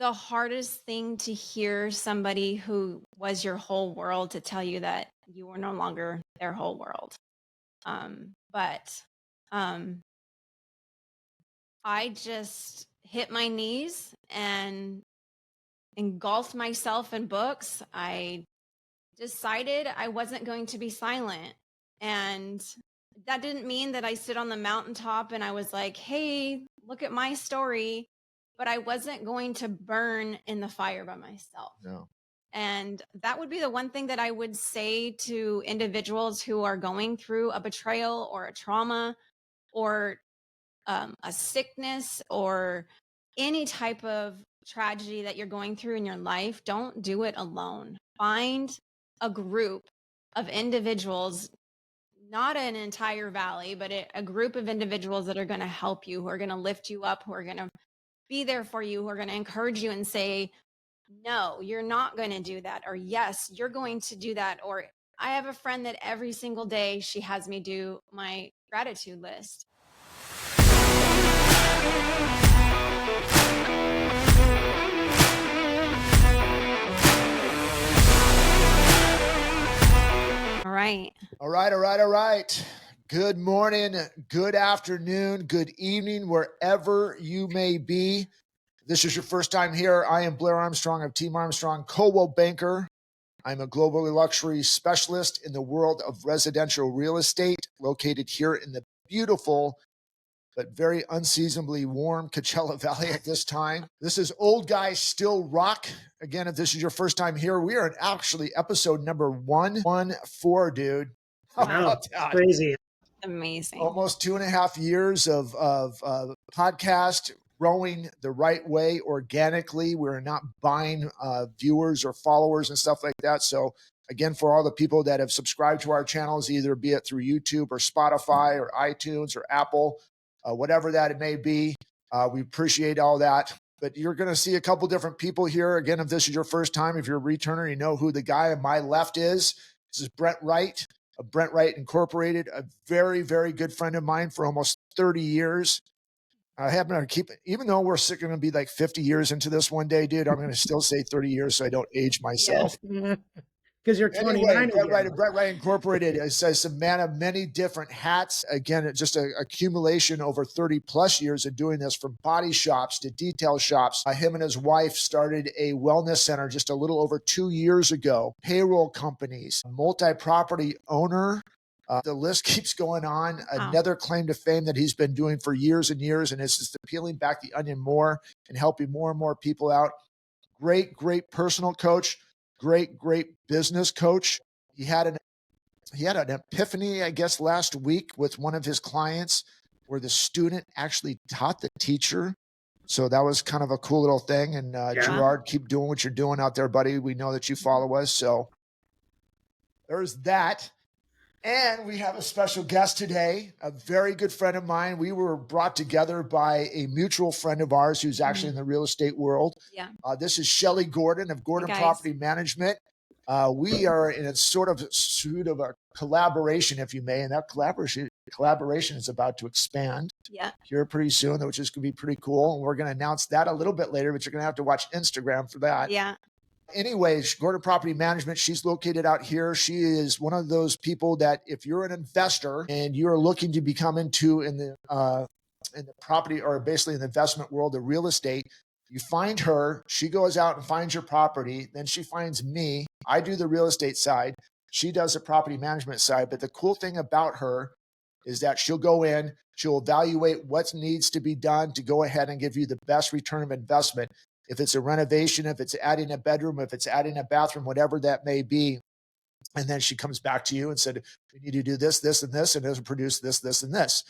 the hardest thing to hear somebody who was your whole world to tell you that you were no longer their whole world. But I just hit my knees and engulfed myself in books. I decided I wasn't going to be silent. And that didn't mean that I stood on the mountaintop and I was like, hey, look at my story. But I wasn't going to burn in the fire by myself. No. And that would be the one thing that I would say to individuals who are going through a betrayal or a trauma or a sickness or any type of tragedy that you're going through in your life. Don't do it alone. Find a group of individuals, not an entire valley, but a group of individuals that are going to help you, who are going to lift you up, who are going to be there for you, who are going to encourage you and say, no, you're not going to do that. Or yes, you're going to do that. Or I have a friend that every single day she has me do my gratitude list. All right. Good morning, good afternoon, good evening, wherever you may be. If this is your first time here, I am Blair Armstrong of Team Armstrong, Coldwell Banker. I'm a global luxury specialist in the world of residential real estate, located here in the beautiful but very unseasonably warm Coachella Valley at this time. This is Old Guys Still Rock. Again, if this is your first time here, we are at actually episode number 114, dude. Wow, crazy. Amazing. Almost 2.5 years of podcast, growing the right way organically. We're not buying viewers or followers and stuff like that. So again, for all the people that have subscribed to our channels, either be it through YouTube or Spotify or iTunes or Apple, whatever that it may be, we appreciate all that. But you're going to see a couple different people here. Again, if this is your first time, if you're a returner, you know who the guy on my left is. This is Brent Wright of Brent Wright Incorporated, a very, very good friend of mine for almost 30 years. I happen to keep it, even though we're going to be like 50 years into this one day, dude, I'm going to still say 30 years so I don't age myself. Because you're 29 anyway, Brent Wright Incorporated is a man of many different hats. Again, it's just an accumulation over 30 plus years of doing this, from body shops to detail shops. Him and his wife started a wellness center just a little over 2 years ago. Payroll companies, multi-property owner. The list keeps going on. Another claim to fame that he's been doing for years and years, and it's just peeling back the onion more and helping more and more people out. Great personal coach. Great business coach. He had an epiphany, I guess, last week with one of his clients where the student actually taught the teacher. So that was kind of a cool little thing. And Gerard, keep doing what you're doing out there, buddy. We know that you follow us. So there's that. And we have a special guest today, a very good friend of mine. We were brought together by a mutual friend of ours who's actually in the real estate world. Yeah. This is Shelly Gordon of Gordon Property Management. We are in a sort of a collaboration, if you may, and that collaboration is about to expand here pretty soon, which is going to be pretty cool. And we're going to announce that a little bit later, but you're going to have to watch Instagram for that. Yeah. Anyways, Gordon Property Management, she's located out here. She is one of those people that if you're an investor and you're looking to become into in the property, or basically in the investment world of real estate, you find her. She goes out and finds your property. Then she finds me. I do the real estate side. She does the property management side. But the cool thing about her is that she'll go in, she'll evaluate what needs to be done to go ahead and give you the best return of investment. If it's a renovation, if it's adding a bedroom, if it's adding a bathroom, whatever that may be. And then she comes back to you and said, we need to do this, this, and this, and it'll produce this, this, and this.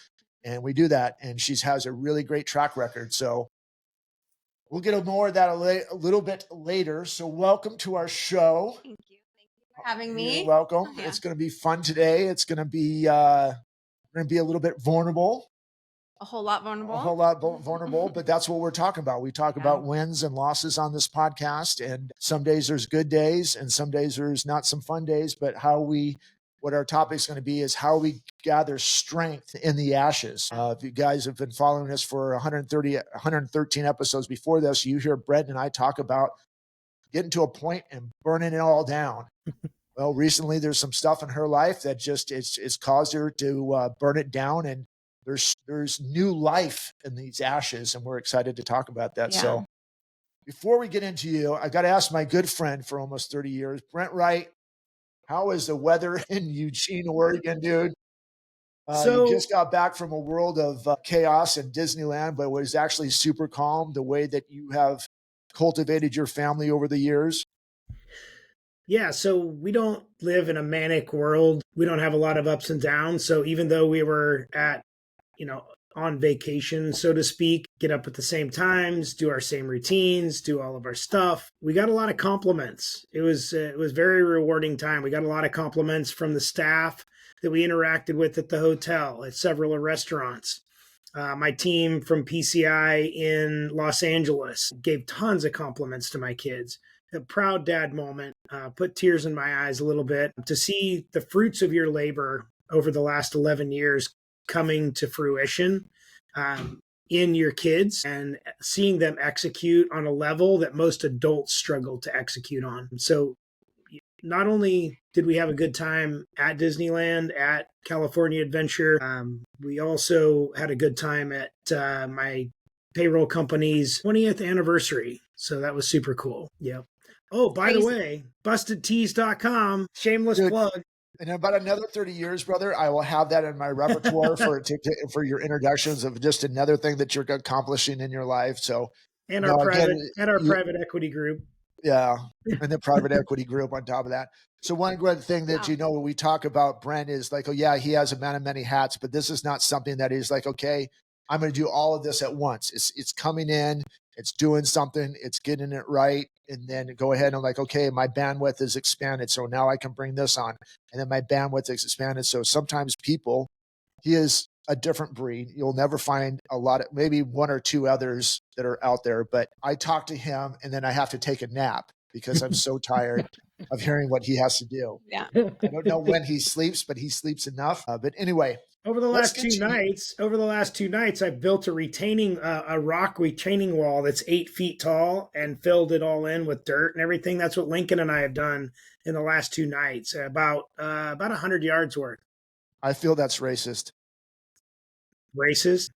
And we do that. And she has a really great track record. So we'll get more of that a little bit later. So welcome to our show. Thank you for having me. You're welcome. It's going to be fun today. It's going to be a little bit vulnerable. A whole lot vulnerable, but that's what we're talking about. We talk about wins and losses on this podcast, and some days there's good days and some days there's not some fun days, but how we what our topic is going to be is how we gather strength in the ashes. If you guys have been following us for 113 episodes before this, you hear Brent and I talk about getting to a point and burning it all down. Well, recently there's some stuff in her life that just it's caused her to burn it down, and there's new life in these ashes, and we're excited to talk about that. Yeah. So before we get into you, I got to ask my good friend for almost 30 years, Brent Wright, how is the weather in Eugene, Oregon, dude? You just got back from a world of chaos in Disneyland, but it was actually super calm the way that you have cultivated your family over the years. Yeah, so we don't live in a manic world. We don't have a lot of ups and downs. So even though we were at, on vacation, so to speak, get up at the same times, do our same routines, do all of our stuff, we got a lot of compliments. It was very rewarding time. We got a lot of compliments from the staff that we interacted with at the hotel, at several restaurants. My team from PCI in Los Angeles gave tons of compliments to my kids. A proud dad moment, put tears in my eyes a little bit to see the fruits of your labor over the last 11 years coming to fruition in your kids and seeing them execute on a level that most adults struggle to execute on. So not only did we have a good time at Disneyland, at California Adventure, we also had a good time at my payroll company's 20th anniversary. So that was super cool. Yep. Oh, by the way, bustedtees.com, shameless plug. In about another 30 years, brother, I will have that in my repertoire for your introductions of just another thing that you're accomplishing in your life. So, and our private equity group. Yeah, and the private equity group on top of that. So one good thing that when we talk about Brent is like, oh yeah, he has a man of many hats, but this is not something that is like, okay, I'm going to do all of this at once. It's coming in, it's doing something, it's getting it right, and then go ahead and like, okay, my bandwidth is expanded, so now I can bring this on, and then my bandwidth is expanded. So sometimes he is a different breed. You'll never find a lot of, maybe one or two others that are out there, but I talk to him and then I have to take a nap because I'm so tired of hearing what he has to do. Yeah. I don't know when he sleeps, but he sleeps enough. But anyway, over the last two nights, I built a rock retaining wall that's 8 feet tall and filled it all in with dirt and everything. That's what Lincoln and I have done in the last 2 nights, about 100 yards worth. I feel that's racist. Racist?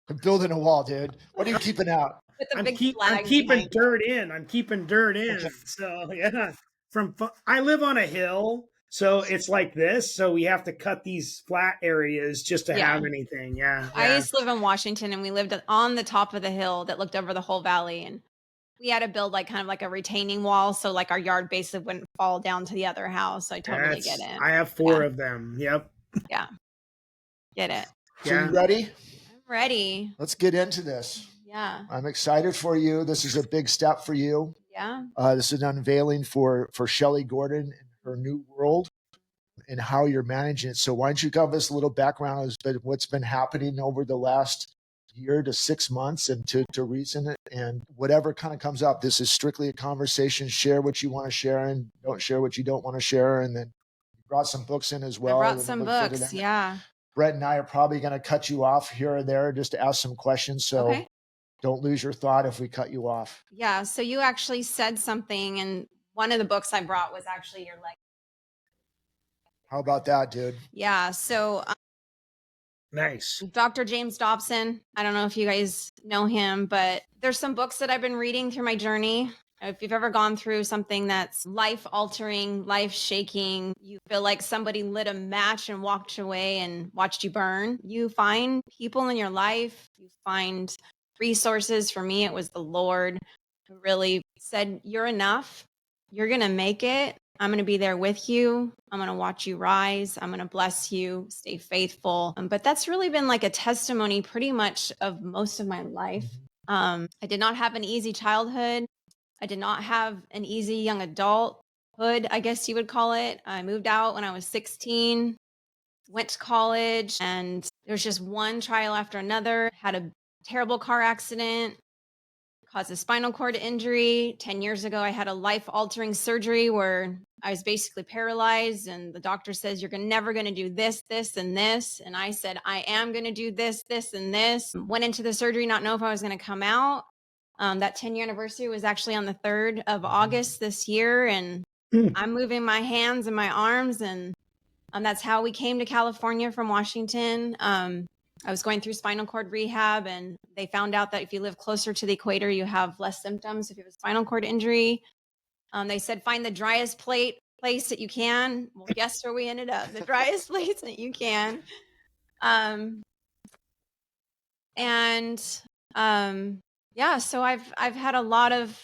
I'm building a wall, dude. What are you keeping out? I'm keeping dirt in. Okay. So yeah, I live on a hill, so it's like this. So we have to cut these flat areas just to have anything. Yeah. I used to live in Washington, and we lived on the top of the hill that looked over the whole valley, and we had to build like kind of like a retaining wall, so like our yard basically wouldn't fall down to the other house. I totally get it. I have 4 of them. Yep. Yeah. Get it. So you ready? I'm ready. Let's get into this. Yeah. I'm excited for you. This is a big step for you. Yeah. This is an unveiling for Shelley Gordon and her new world and how you're managing it. So why don't you give us a little background as to what's been happening over the last year to 6 months and to recent, and whatever kind of comes up. This is strictly a conversation. Share what you want to share and don't share what you don't want to share. And then you brought some books in as well. I brought some books. Yeah. Brett and I are probably going to cut you off here or there just to ask some questions. So don't lose your thought if we cut you off. Yeah. So you actually said something, and one of the books I brought was actually your legacy. How about that, dude? Yeah. So nice. Dr. James Dobson. I don't know if you guys know him, but there's some books that I've been reading through my journey. If you've ever gone through something that's life altering, life shaking, you feel like somebody lit a match and walked away and watched you burn. You find people in your life, you find resources. For me, it was the Lord who really said, you're enough. You're going to make it. I'm going to be there with you. I'm going to watch you rise. I'm going to bless you. Stay faithful. But that's really been like a testimony pretty much of most of my life. I did not have an easy childhood. I did not have an easy young adulthood, I guess you would call it. I moved out when I was 16, went to college, and there was just one trial after another. Had a terrible car accident, caused a spinal cord injury. 10 years ago, I had a life-altering surgery where I was basically paralyzed, and the doctor says, you're never going to do this, this, and this. And I said, I am going to do this, this, and this. Went into the surgery, not know if I was going to come out. That 10-year anniversary was actually on the 3rd of August this year. And I'm moving my hands and my arms. And that's how we came to California from Washington. I was going through spinal cord rehab, and they found out that if you live closer to the equator, you have less symptoms if you have a spinal cord injury. They said, find the driest place that you can. Well, guess where we ended up? The driest place that you can. Yeah, so I've had a lot of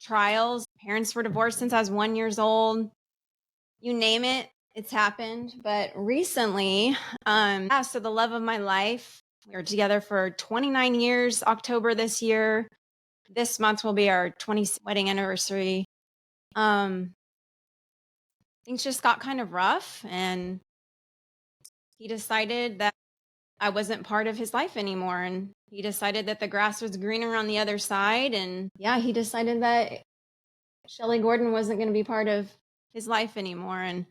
trials. Parents were divorced since I was 1 year old. You name it, it's happened. But recently, so the love of my life, we were together for 29 years, October this year. This month will be our 20th wedding anniversary. Things just got kind of rough, and he decided that I wasn't part of his life anymore. And he decided that the grass was greener on the other side. And yeah, he decided that Shelley Gordon wasn't going to be part of his life anymore. And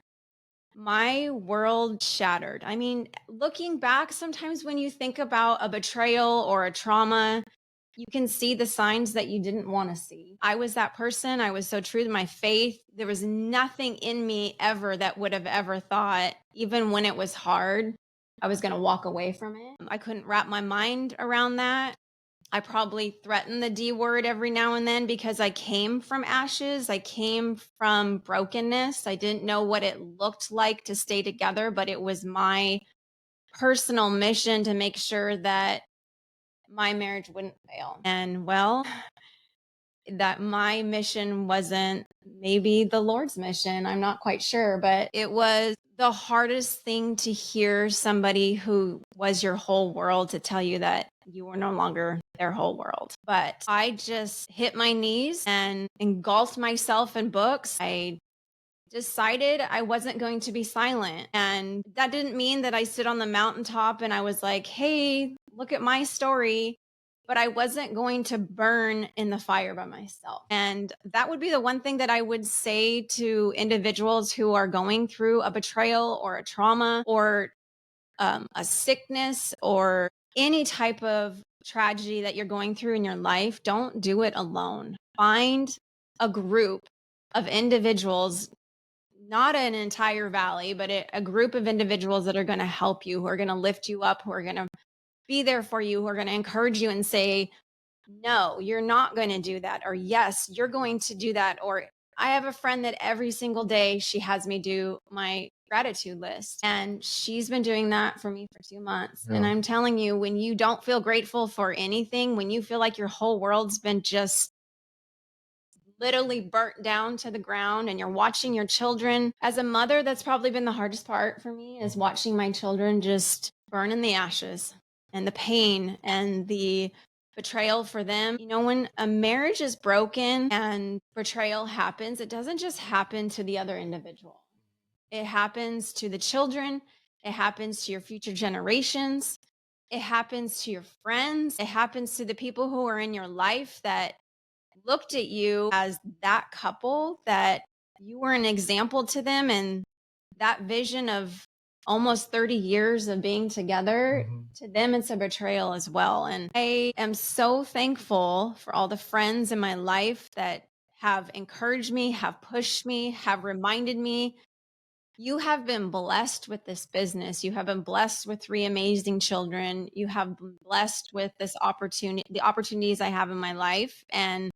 my world shattered. I mean, looking back, sometimes when you think about a betrayal or a trauma, you can see the signs that you didn't want to see. I was that person. I was so true to my faith. There was nothing in me ever that would have ever thought, even when it was hard, I was going to walk away from it. I couldn't wrap my mind around that. I probably threatened the D word every now and then because I came from ashes. I came from brokenness. I didn't know what it looked like to stay together, but it was my personal mission to make sure that my marriage wouldn't fail. And well, that my mission wasn't maybe the Lord's mission. I'm not quite sure, but it was the hardest thing to hear somebody who was your whole world to tell you that you were no longer their whole world. But I just hit my knees and engulfed myself in books. I decided I wasn't going to be silent. And that didn't mean that I stood on the mountaintop and I was like, hey, look at my story. But I wasn't going to burn in the fire by myself. And that would be the one thing that I would say to individuals who are going through a betrayal or a trauma or a sickness or any type of tragedy that you're going through in your life. Don't do it alone. Find a group of individuals, not an entire valley, but a group of individuals that are going to help you, who are going to lift you up, who are going to be there for you, who are going to encourage you and say, no, you're not going to do that. Or yes, you're going to do that. Or I have a friend that every single day she has me do my gratitude list. And she's been doing that for me for 2 months. Yeah. And I'm telling you, when you don't feel grateful for anything, when you feel like your whole world's been just literally burnt down to the ground and you're watching your children, as a mother, that's probably been the hardest part for me, is watching my children just burn in the ashes and the pain and the betrayal for them. You know, when a marriage is broken and betrayal happens, it doesn't just happen to the other individual. It happens to the children. It happens to your future generations. It happens to your friends. It happens to the people who are in your life that looked at you as that couple, that you were an example to them, and that vision of almost 30 years of being together, to them it's a betrayal as well. And I am so thankful for all the friends in my life that have encouraged me, have pushed me, have reminded me, you have been blessed with this business. You have been blessed with 3 amazing children. You have been blessed with this opportunity, the opportunities I have in my life. And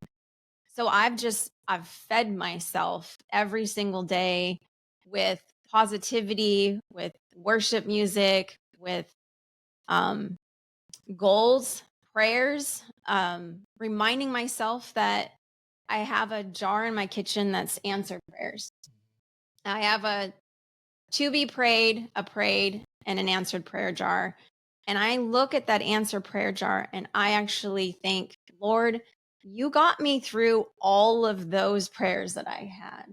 so I've fed myself every single day with positivity, with worship music, with goals, prayers, reminding myself that I have a jar in my kitchen that's answered prayers. I have a to be prayed, a prayed, and an answered prayer jar. And I look at that answered prayer jar and I actually think, Lord, you got me through all of those prayers that I had.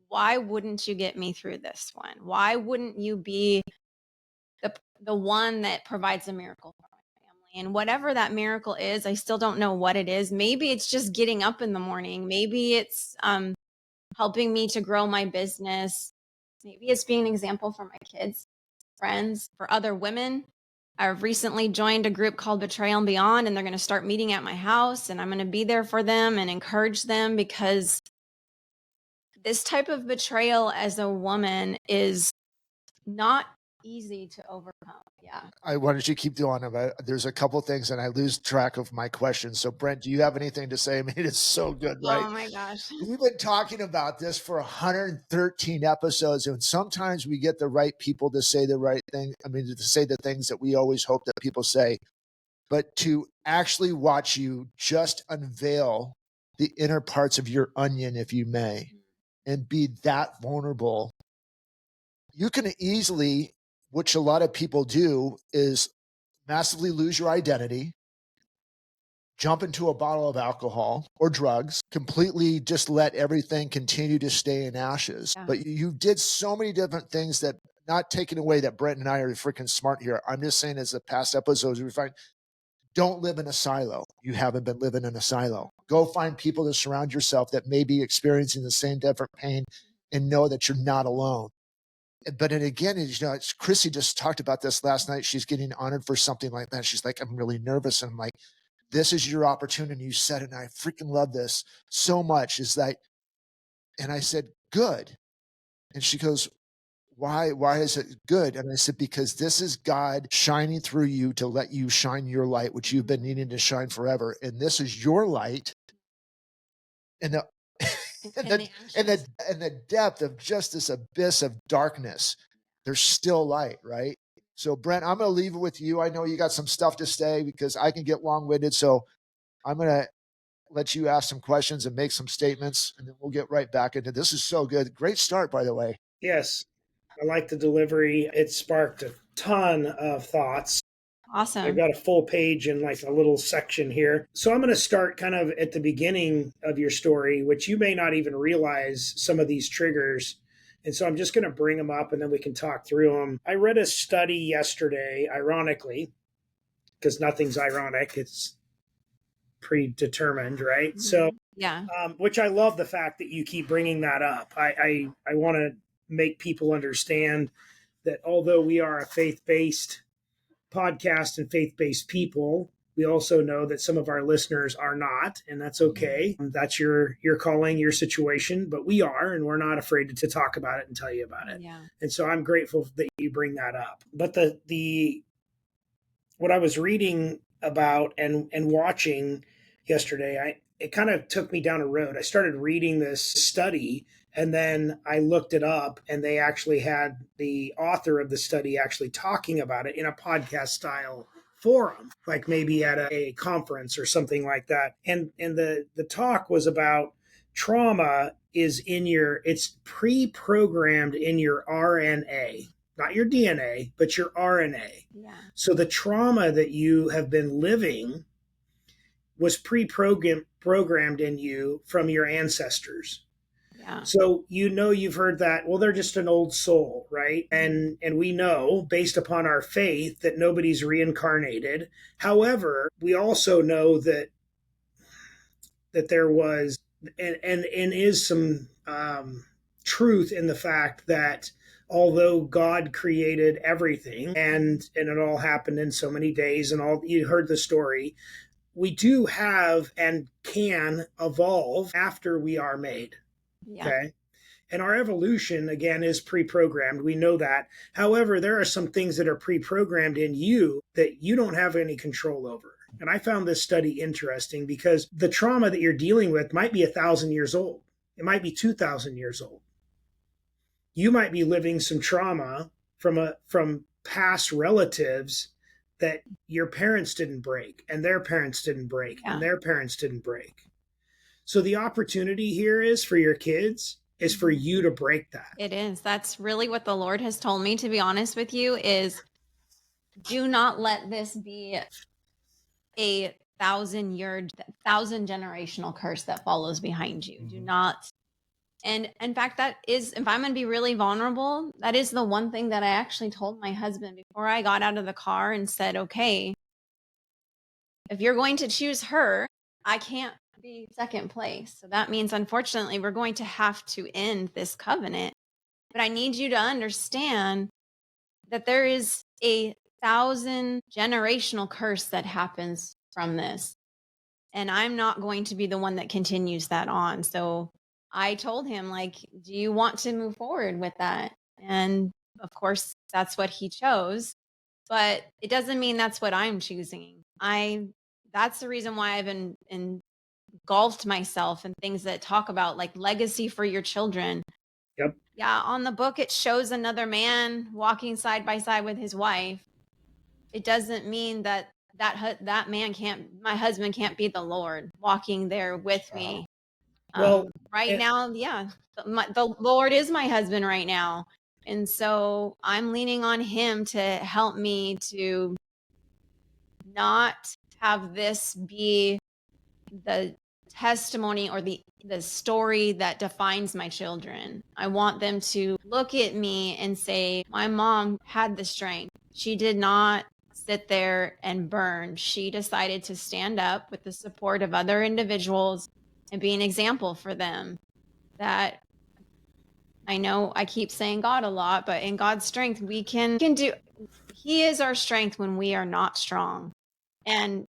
Why wouldn't you get me through this one? Why wouldn't you be the one that provides a miracle for my family? And whatever that miracle is, I still don't know what it is. Maybe it's just getting up in the morning. Maybe it's helping me to grow my business. Maybe it's being an example for my kids, friends, for other women. I've recently joined a group called Betrayal and Beyond, and they're going to start meeting at my house, and I'm going to be there for them and encourage them, because this type of betrayal as a woman is not easy to overcome. Yeah. Why don't you keep going? There's a couple things and I lose track of my questions. So Brent, do you have anything to say? I mean, it's so good, right? Oh my gosh. We've been talking about this for 113 episodes, and sometimes we get the right people to say the right thing. I mean, to say the things that we always hope that people say, but to actually watch you just unveil the inner parts of your onion, if you may, and be that vulnerable. You can easily, which a lot of people do, is massively lose your identity, jump into a bottle of alcohol or drugs, completely just let everything continue to stay in ashes. Yeah. But you did so many different things, that, not taking away that Brent and I are freaking smart here. I'm just saying, as the past episodes we find, don't live in a silo. You haven't been living in a silo. Go find people to surround yourself that may be experiencing the same different pain, and know that you're not alone. But and again, Chrissy just talked about this last night. She's getting honored for something like that. She's like, I'm really nervous. And I'm like, this is your opportunity. You said it, and I freaking love this so much. Is that, and I said, good. And she goes, why is it good? And I said, because this is God shining through you to let you shine your light, which you've been needing to shine forever. And this is your light. And the and the depth of just this abyss of darkness, there's still light, right? So Brent, I'm going to leave it with you. I know you got some stuff to say, because I can get long-winded. So I'm going to let you ask some questions and make some statements, and then we'll get right back into this. Is so good. Great start, by the way. Yes, I like the delivery. It sparked a ton of thoughts. Awesome. I've got a full page and like a little section here. So I'm going to start kind of at the beginning of your story, which you may not even realize some of these triggers. And so I'm just going to bring them up and then we can talk through them. I read a study yesterday, ironically, because nothing's ironic. It's predetermined, right? Mm-hmm. So, yeah, which I love the fact that you keep bringing that up. I want to make people understand that although we are a faith-based podcast and faith-based people, we also know that some of our listeners are not, and that's okay. That's your calling, your situation, but we are, and we're not afraid to talk about it and tell you about it. Yeah. And so I'm grateful that you bring that up. But the what I was reading about and watching yesterday, it kind of took me down a road. I started reading this study, and then I looked it up, and they actually had the author of the study actually talking about it in a podcast style forum, like maybe at a conference or something like that. And the talk was about trauma it's pre-programmed in your RNA, not your DNA, but your RNA. Yeah. So the trauma that you have been living was pre-programmed in you from your ancestors. Yeah. So you've heard that, well, they're just an old soul, right? And we know, based upon our faith, that nobody's reincarnated. However, we also know that there was and is some truth in the fact that although God created everything and it all happened in so many days and all, you heard the story, we do have and can evolve after we are made. Yeah. Okay. And our evolution, again, is pre-programmed. We know that. However, there are some things that are pre-programmed in you that you don't have any control over. And I found this study interesting because the trauma that you're dealing with might be 1,000 years old. It might be 2,000 years old. You might be living some trauma from past relatives that your parents didn't break, and their parents didn't break, and their parents didn't break. So the opportunity here is for your kids is for you to break that. It is. That's really what the Lord has told me, to be honest with you, is do not let this be a 1,000 generational curse that follows behind you. Do not. And in fact, that is, if I'm going to be really vulnerable, that is the one thing that I actually told my husband before I got out of the car and said, okay, if you're going to choose her, I can't be second place. So that means, unfortunately, we're going to have to end this covenant. But I need you to understand that there is a 1,000 generational curse that happens from this. And I'm not going to be the one that continues that on. So I told him, like, do you want to move forward with that? And of course, that's what he chose. But it doesn't mean that's what I'm choosing. That's the reason why I've engulfed myself in things that talk about like legacy for your children. Yep. Yeah, on the book, it shows another man walking side by side with his wife. It doesn't mean that my husband can't be the Lord walking there with me. Well, Right and, now, yeah, the Lord is my husband right now. And so I'm leaning on him to help me to not have this be the testimony or the story that defines my children. I want them to look at me and say, my mom had the strength. She did not sit there and burn. She decided to stand up with the support of other individuals and be an example for them. That I know I keep saying God a lot, but in God's strength, we can do. He is our strength when we are not strong. And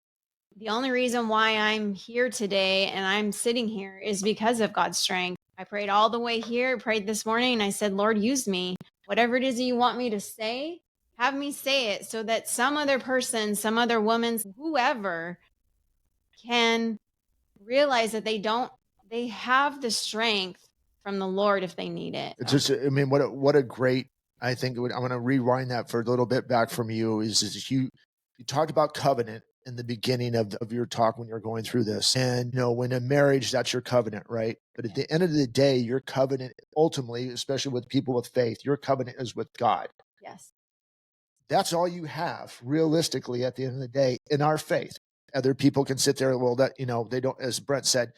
the only reason why I'm here today and I'm sitting here is because of God's strength. I prayed all the way here, prayed this morning, and I said, Lord, use me. Whatever it is that you want me to say, have me say it so that some other person, some other woman, whoever can realize that they have the strength from the Lord if they need it. It's just, I mean, what a great, I think I'm going to rewind that for a little bit back from you is you talked about covenant in the beginning of your talk when you're going through this. And, when in marriage, that's your covenant, right? But at the end of the day, your covenant ultimately, especially with people with faith, your covenant is with God. Yes. That's all you have realistically at the end of the day in our faith. Other people can sit there, well, that, they don't, as Brent said,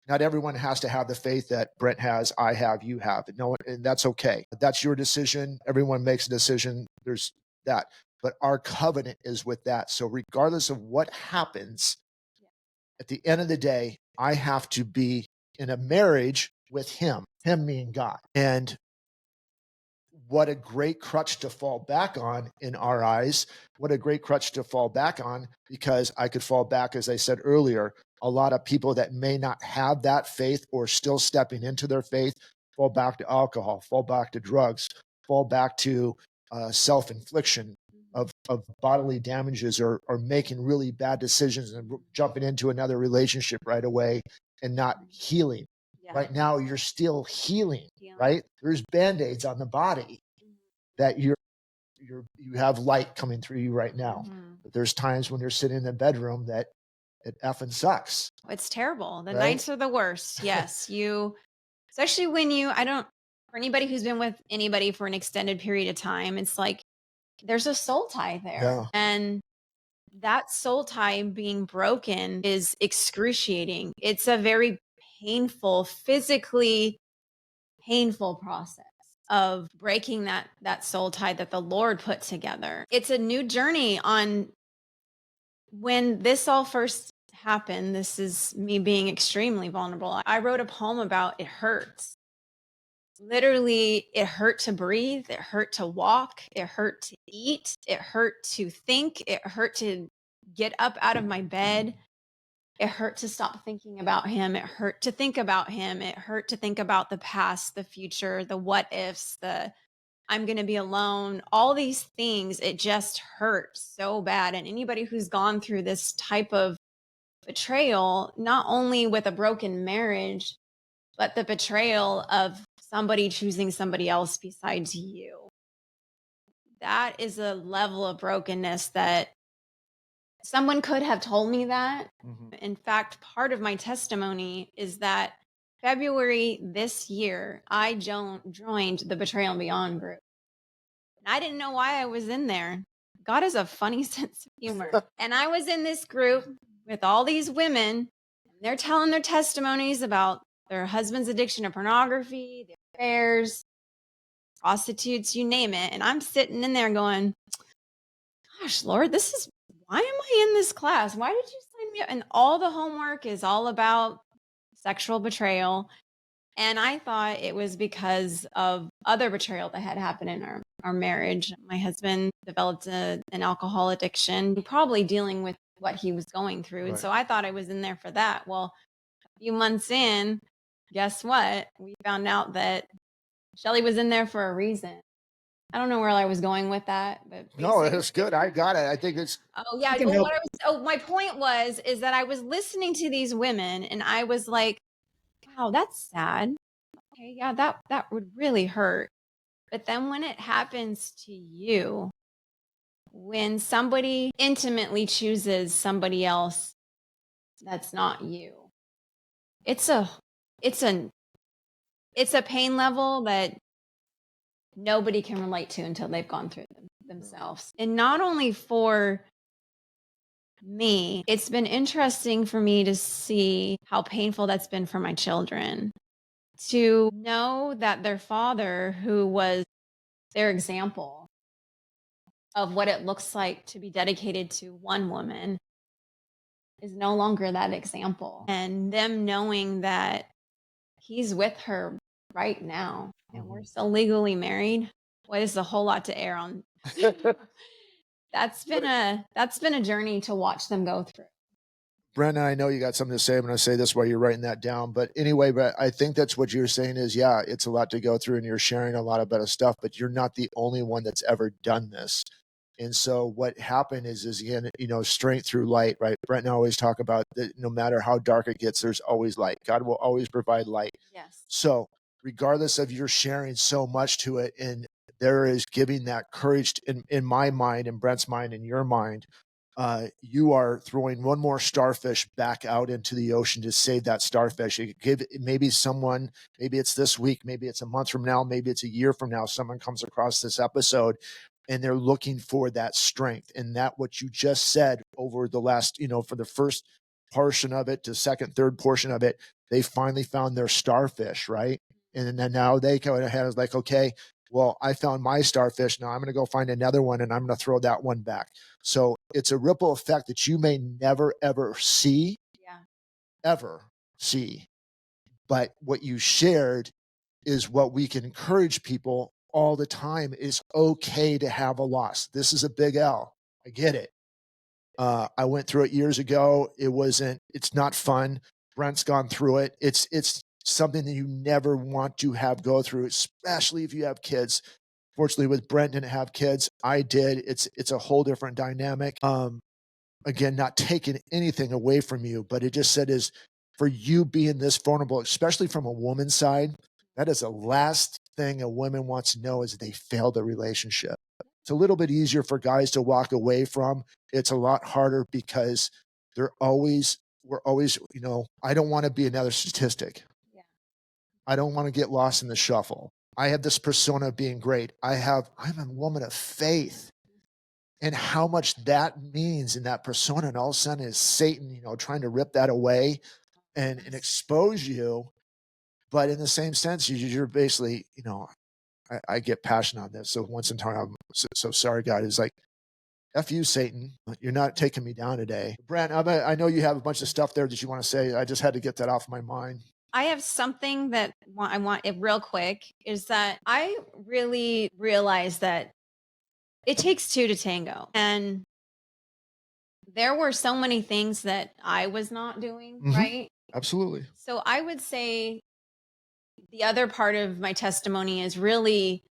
not everyone has to have the faith that Brent has, I have, you have. No, and that's okay. That's your decision. Everyone makes a decision. There's that. But our covenant is with that. So regardless of what happens, at the end of the day, I have to be in a marriage with him being God. And what a great crutch to fall back on in our eyes. What a great crutch to fall back on, because I could fall back, as I said earlier, a lot of people that may not have that faith or still stepping into their faith fall back to alcohol, fall back to drugs, fall back to self-infliction of bodily damages, or making really bad decisions and jumping into another relationship right away and not healing. Yeah. Right now, you're still healing, right? There's Band-Aids on the body that you have light coming through you right now. Mm-hmm. But there's times when you're sitting in the bedroom that it effing sucks. It's terrible. The nights are the worst. Yes. Especially when for anybody who's been with anybody for an extended period of time, it's like there's a soul tie there. Yeah. And that soul tie being broken is excruciating. It's a very painful, physically painful process of breaking that soul tie that the Lord put together. It's a new journey on when this all first happened. This is me being extremely vulnerable. I wrote a poem about it hurts. Literally, it hurt to breathe. It hurt to walk. It hurt to eat. It hurt to think. It hurt to get up out of my bed. It hurt to stop thinking about him. It hurt to think about him. It hurt to think about the past, the future, the what ifs, the I'm going to be alone, all these things. It just hurt so bad. And anybody who's gone through this type of betrayal, not only with a broken marriage, but the betrayal of somebody choosing somebody else besides you. That is a level of brokenness that someone could have told me that. Mm-hmm. In fact, part of my testimony is that February this year, I joined the Betrayal and Beyond group. And I didn't know why I was in there. God has a funny sense of humor. And I was in this group with all these women, and they're telling their testimonies about their husband's addiction to pornography, their affairs, prostitutes, you name it. And I'm sitting in there going, gosh, Lord, why am I in this class? Why did you sign yeah. And all the homework is all about sexual betrayal. And I thought it was because of other betrayal that had happened in our marriage. My husband developed an alcohol addiction, probably dealing with what he was going through. And Right. so I thought I was in there for that. Well, a few months in, guess what? We found out that Shelly was in there for a reason. I don't know where I was going with that, but No, basically, it's good. I got it. I think it's oh I yeah. can Oh, help. my point is that I was listening to these women and I was like, wow, that's sad. Okay, yeah, that would really hurt. But then when it happens to you, when somebody intimately chooses somebody else that's not you, it's a it's a it's a pain level that nobody can relate to until they've gone through them themselves. And not only for me, it's been interesting for me to see how painful that's been for my children. To know that their father, who was their example of what it looks like to be dedicated to one woman, is no longer that example. And them knowing that he's with her right now and we're still legally married. Boy, this is a whole lot to air on. That's been a journey to watch them go through. Brent, I know you got something to say. I'm going to say this while you're writing that down. But anyway, but I think that's what you're saying is, yeah, it's a lot to go through and you're sharing a lot of better stuff, but you're not the only one that's ever done this. And so what happened is again, strength through light, right? Brent and I always talk about that no matter how dark it gets, there's always light. God will always provide light. Yes. So regardless of your sharing so much to it, and there is giving that courage in my mind, in Brent's mind, in your mind, you are throwing one more starfish back out into the ocean to save that starfish. You give maybe someone, maybe it's this week, maybe it's a month from now, maybe it's a year from now, someone comes across this episode and they're looking for that strength. And that what you just said over the last, for the first portion of it to second, third portion of it, they finally found their starfish, right? And then now they go ahead and like, okay, well, I found my starfish. Now I'm going to go find another one and I'm going to throw that one back. So it's a ripple effect that you may never, ever see, ever see. But what you shared is what we can encourage people all the time. It's okay to have a loss. This is a big L. I get it. I went through it years ago. It's not fun. Brent's gone through it. It's something that you never want to have go through, especially if you have kids. Fortunately, with Brent didn't have kids. I did. It's a whole different dynamic. Again, not taking anything away from you, but it just said is for you being this vulnerable, especially from a woman's side, that is the last thing a woman wants to know is they failed the relationship. It's a little bit easier for guys to walk away from. It's a lot harder because we're always, I don't want to be another statistic. Yeah. I don't want to get lost in the shuffle. I have this persona of being great. I'm a woman of faith. And how much that means in that persona, and all of a sudden is Satan, trying to rip that away and expose you. But in the same sense, you're basically, I get passionate on this. So once in time, I'm so sorry, God. It's like, F you, Satan. You're not taking me down today. Brent, I know you have a bunch of stuff there that you want to say. I just had to get that off my mind. I have something that I want it real quick is that I really realized that it takes two to tango. And there were so many things that I was not doing, right? Absolutely. So I would say the other part of my testimony is really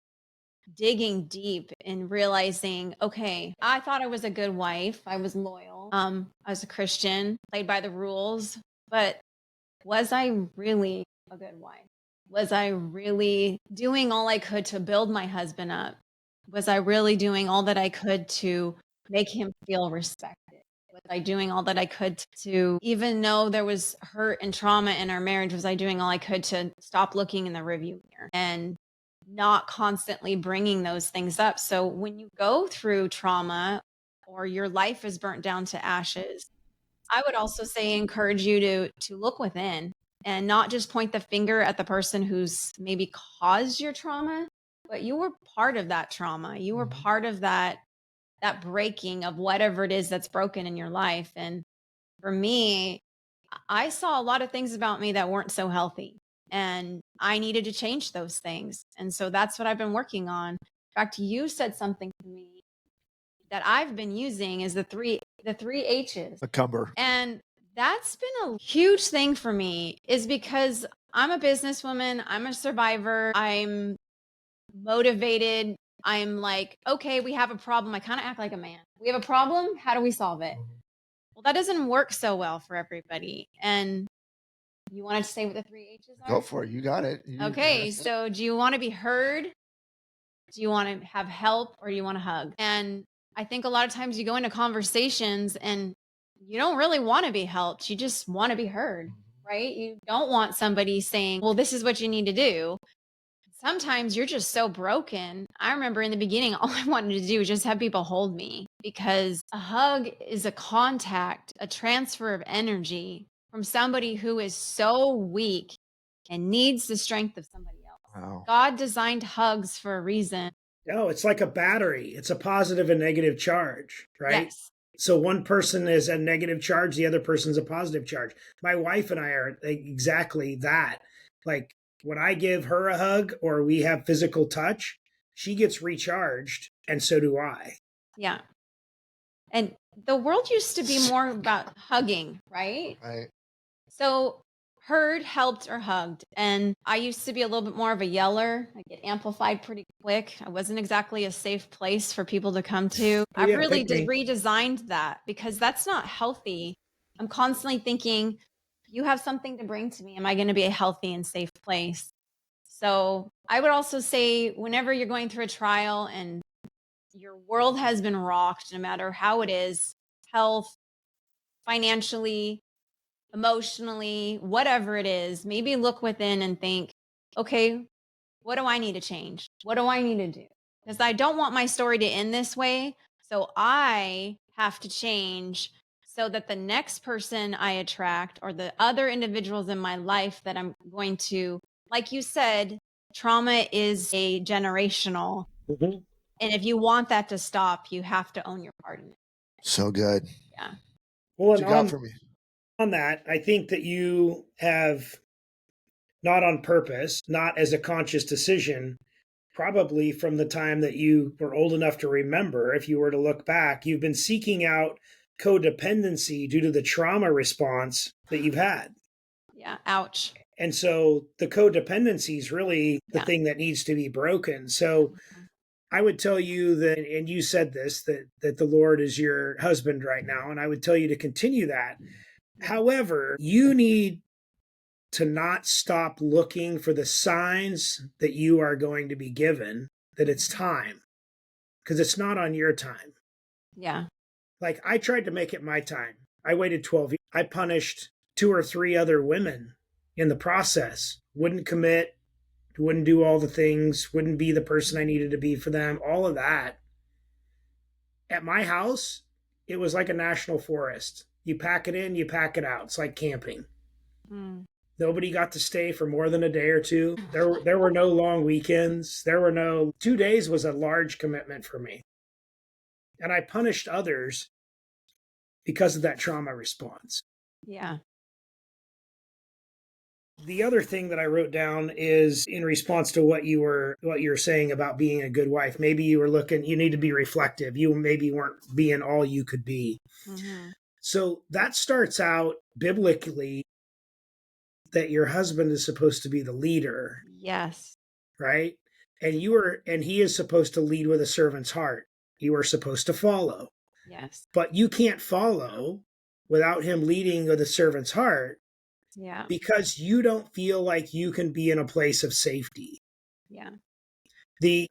digging deep and realizing, okay, I thought I was a good wife. I was loyal. I was a Christian, played by the rules, but was I really a good wife? Was I really doing all I could to build my husband up? Was I really doing all that I could to make him feel respected? Was I doing all that I could to, even though there was hurt and trauma in our marriage, was I doing all I could to stop looking in the review mirror and not constantly bringing those things up? So when you go through trauma or your life is burnt down to ashes, I would also say encourage you to look within and not just point the finger at the person who's maybe caused your trauma, but you were part of that trauma. You were part of that breaking of whatever it is that's broken in your life. And for me, I saw a lot of things about me that weren't so healthy, and I needed to change those things. And so that's what I've been working on. In fact, you said something to me that I've been using is the three H's. Macumber. And that's been a huge thing for me is because I'm a businesswoman, I'm a survivor, I'm motivated. I'm like, okay, we have a problem. I kind of act like a man. We have a problem. How do we solve it? Well, that doesn't work so well for everybody. And you wanted to say what the three H's are? Go for it. You got it. Okay. So do you want to be heard? Do you want to have help or do you want to hug? And I think a lot of times you go into conversations and you don't really want to be helped. You just want to be heard, right? You don't want somebody saying, well, this is what you need to do. Sometimes you're just so broken. I remember in the beginning, all I wanted to do was just have people hold me because a hug is a contact, a transfer of energy from somebody who is so weak and needs the strength of somebody else. Wow. God designed hugs for a reason. Oh, it's like a battery. It's a positive and negative charge, right? Yes. So one person is a negative charge, the other person's a positive charge. My wife and I are exactly that. Like when I give her a hug or we have physical touch, she gets recharged and so do I. Yeah. And the world used to be more about hugging, right? Right. So heard, helped, or hugged. And I used to be a little bit more of a yeller. I get amplified pretty quick. I wasn't exactly a safe place for people to come to. I've yeah, really pick me. redesigned that because that's not healthy. I'm constantly thinking, you have something to bring to me. Am I going to be a healthy and safe place? So I would also say whenever you're going through a trial and your world has been rocked, no matter how it is, health, financially, emotionally, whatever it is, maybe look within and think, okay, what do I need to change? What do I need to do? Because I don't want my story to end this way. So I have to change so that the next person I attract or the other individuals in my life that I'm going to, like you said, trauma is a generational. Mm-hmm. And if you want that to stop, you have to own your part in it. So good. Yeah. Well, What and you got for me? on that, I think that you have not on purpose, not as a conscious decision, probably from the time that you were old enough to remember, if you were to look back, you've been seeking out codependency due to the trauma response that you've had. Yeah. Ouch. And so the codependency is really the Yeah. thing that needs to be broken. So I would tell you that, and you said this, that the Lord is your husband right now, and I would tell you to continue that. However, you need to not stop looking for the signs that you are going to be given, that it's time, because it's not on your time. Yeah. Like I tried to make it my time. I waited 12 years. I punished 2 or 3 other women in the process, wouldn't commit, wouldn't do all the things, wouldn't be the person I needed to be for them, all of that. At my house, it was like a national forest. You pack it in, you pack it out. It's like camping. Nobody got to stay for more than a day or two. There were no long weekends. 2 days was a large commitment for me. And I punished others because of that trauma response. Yeah. The other thing that I wrote down is in response to what you're saying about being a good wife. Maybe you were looking, you need to be reflective. You maybe weren't being all you could be. Mm-hmm. So that starts out biblically that your husband is supposed to be the leader. Yes. Right? And he is supposed to lead with a servant's heart. You are supposed to follow. Yes. But you can't follow without him leading with a servant's heart. Yeah. Because you don't feel like you can be in a place of safety. Yeah.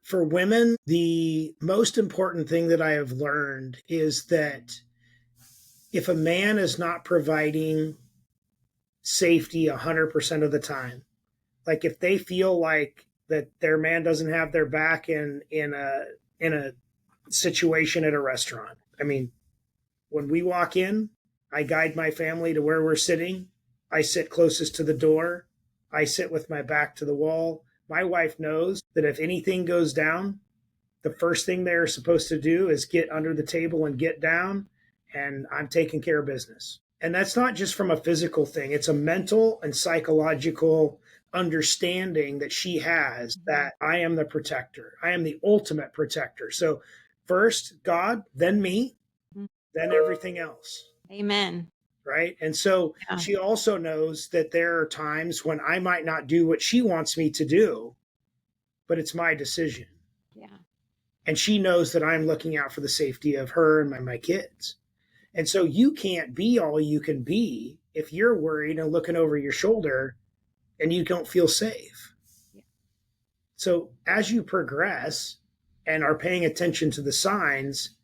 For women, the most important thing that I have learned is that if a man is not providing safety 100% of the time, like if they feel like that their man doesn't have their back in a situation at a restaurant. I mean, when we walk in, I guide my family to where we're sitting. I sit closest to the door. I sit with my back to the wall. My wife knows that if anything goes down, the first thing they're supposed to do is get under the table and get down, and I'm taking care of business. And that's not just from a physical thing, it's a mental and psychological understanding that she has that I am the protector. I am the ultimate protector. So, first God, then me, then everything else. Amen. Right. And so she also knows that there are times when I might not do what she wants me to do, but it's my decision. Yeah. And she knows that I'm looking out for the safety of her and my kids. And so you can't be all you can be if you're worried and looking over your shoulder and you don't feel safe. Yeah. So as you progress and are paying attention to the signs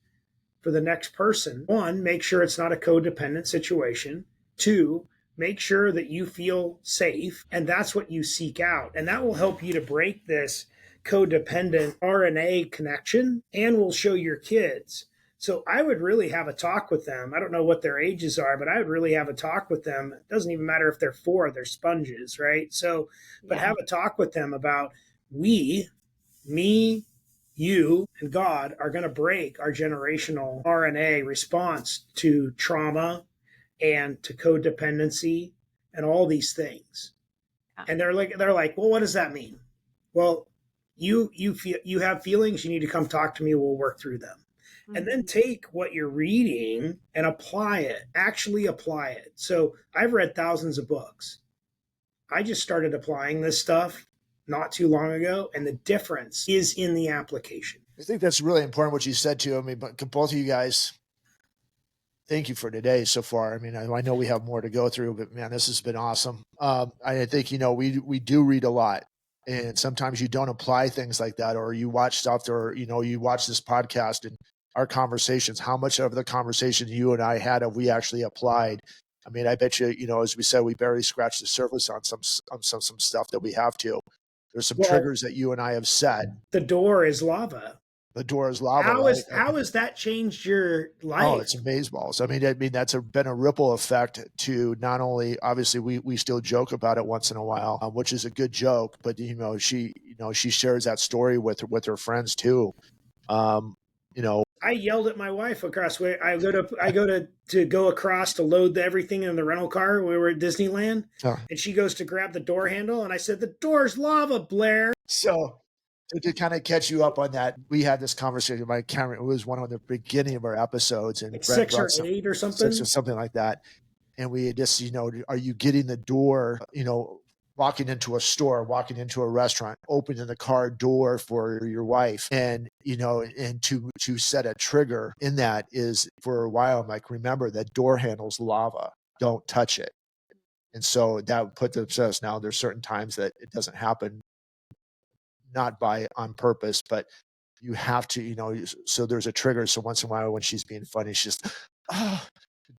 for the next person, one, make sure it's not a codependent situation. Two, make sure that you feel safe. And that's what you seek out. And that will help you to break this codependent RNA connection and will show your kids. So I would really have a talk with them. I don't know what their ages are, but I would really have a talk with them. It doesn't even matter if they're 4, they're sponges, right? So, but have a talk with them about me, you, and God are going to break our generational RNA response to trauma and to codependency and all these things. And they're like, well, what does that mean? Well, you have feelings, you need to come talk to me, we'll work through them. And then take what you're reading and apply it, actually apply it. So I've read thousands of books. I just started applying this stuff not too long ago, and the difference is in the application. I think that's really important what you said too. I mean, but both of you guys, thank you for today so far. I mean, I know we have more to go through, but man, this has been awesome. I think, we do read a lot. And sometimes you don't apply things like that, or you watch stuff, or, you watch this podcast and our conversations, how much of the conversation you and I had have we actually applied? I mean, I bet you, as we said, we barely scratched the surface on some stuff that we have to. There's some triggers that you and I have set. The door is lava. The door is lava. How has that changed your life? Oh, it's amazeballs. I mean, that's been a ripple effect to not only, obviously we still joke about it once in a while, which is a good joke, but she shares that story with her friends too. I yelled at my wife across where I go to go across to load everything in the rental car. We were at Disneyland, and she goes to grab the door handle, and I said, "The door's lava, Blair." So to kind of catch you up on that, we had this conversation. My camera, it was one of the beginning of our episodes, and like 6 or 8 or something, 6 or something like that. And we just, are you getting the door? Walking into a store, walking into a restaurant, opening the car door for your wife, and and to set a trigger in that is for a while. I'm like, remember that door handle's lava. Don't touch it. And so that put the obsess. Now there's certain times that it doesn't happen, not on purpose, but you have to, so there's a trigger. So once in a while when she's being funny, she's just, the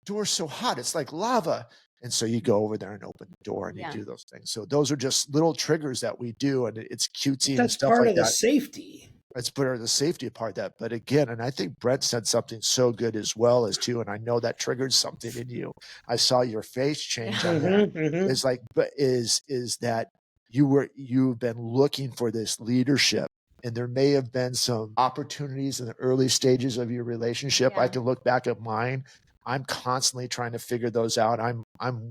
door's so hot. It's like lava. And so you go over there and open the door and you do those things. So those are just little triggers that we do, and it's cutesy and stuff like that. That's part of the safety. That's part of the safety part of that. But again, and I think Brent said something so good as well as too, and I know that triggered something in you. I saw your face change on that. It's like, but is that you've been looking for this leadership, and there may have been some opportunities in the early stages of your relationship. I can look back at mine. I'm constantly trying to figure those out. I'm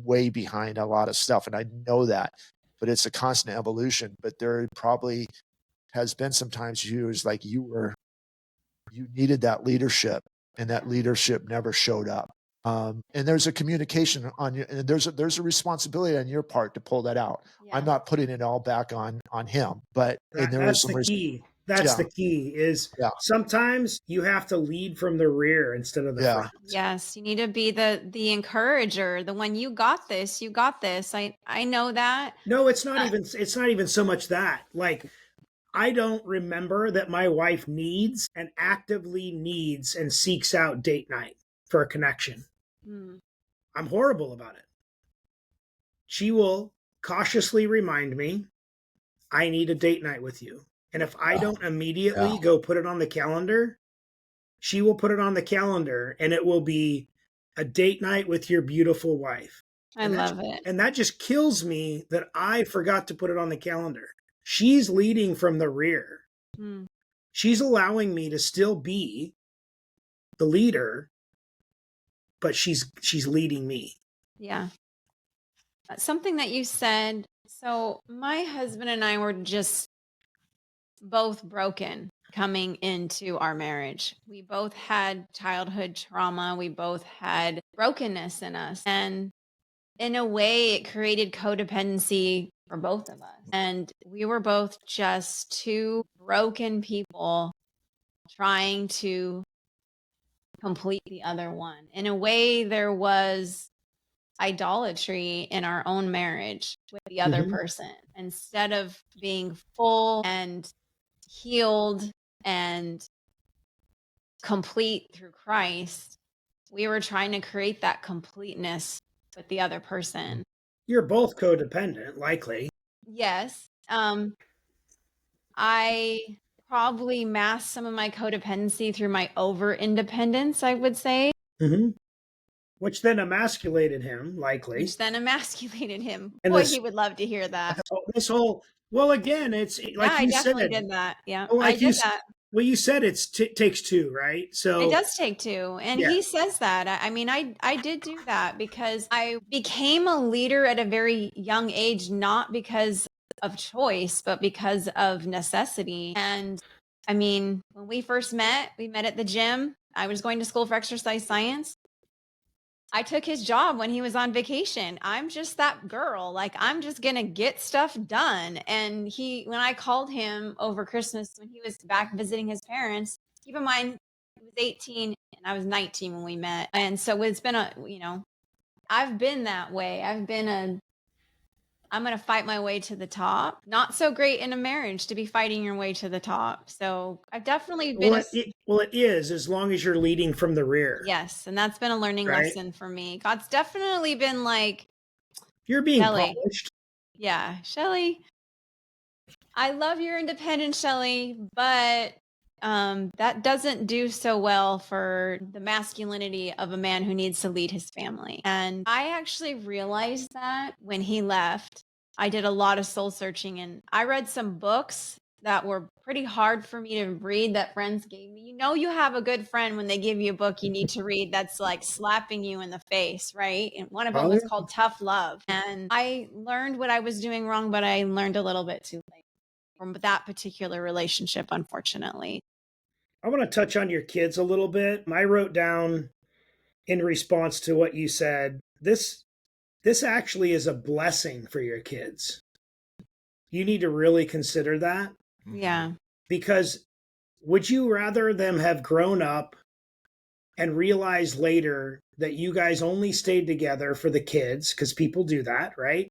way behind a lot of stuff, and I know that, but it's a constant evolution. But there probably has been some times you needed that leadership, and that leadership never showed up. And there's a communication on you, and there's a responsibility on your part to pull that out. I'm not putting it all back on him, but that's the key. That's the key is sometimes you have to lead from the rear instead of the front. Yes. You need to be the encourager, the one, you got this. I know that. No, it's not even so much that. Like, I don't remember that my wife needs and actively needs and seeks out date night for a connection. I'm horrible about it. She will cautiously remind me, I need a date night with you. And if I don't immediately go put it on the calendar, she will put it on the calendar, and it will be a date night with your beautiful wife. I love it. And that just kills me that I forgot to put it on the calendar. She's leading from the rear. She's allowing me to still be the leader, but she's leading me. Yeah. Something that you said. So my husband and I were just both broken coming into our marriage. We both had childhood trauma. We both had brokenness in us. And in a way, it created codependency for both of us. And we were both just two broken people trying to complete the other one. In a way, there was idolatry in our own marriage with the other Mhm. person. Instead of being full and healed and complete through Christ, we were trying to create that completeness with the other person. You're both codependent, likely. Yes. I probably masked some of my codependency through my over independence, I would say, Hmm. Which then emasculated him, likely. which then emasculated him. And Boy, this, he would love to hear that. this whole, well, again, it's Yeah, like I you definitely said, did that. Yeah, well, I like you, did that. well, you said takes two, right? It So, does take two. And yeah. he says that. I mean, I did do that because I became a leader at a very young age, not because of choice, but because of necessity. And I mean, when we met at the gym. I was going to school for exercise science. I took his job when he was on vacation. I'm just that girl. Like, I'm just going to get stuff done. And when I called him over Christmas when he was back visiting his parents, keep in mind, he was 18 and I was 19 when we met. And so it's been I've been that way. I'm going to fight my way to the top. Not so great in a marriage to be fighting your way to the top. So I've definitely been Well, it is as long as you're leading from the rear, yes. And that's been a learning right? lesson for me. God's definitely been like, You're being Shelly. polished. Yeah, Shelly, I love your independence, Shelly, but that doesn't do so well for the masculinity of a man who needs to lead his family. And I actually realized that when he left. I did a lot of soul searching and I read some books that were pretty hard for me to read that friends gave me. You know, you have a good friend when they give you a book you need to read that's like slapping you in the face, right? And one of them Oh, was yeah. called Tough Love. And I learned what I was doing wrong, but I learned a little bit too late from that particular relationship, unfortunately. I want to touch on your kids a little bit. I wrote down in response to what you said, this actually is a blessing for your kids. You need to really consider that Yeah. because would you rather them have grown up and realized later that you guys only stayed together for the kids because people do that, right?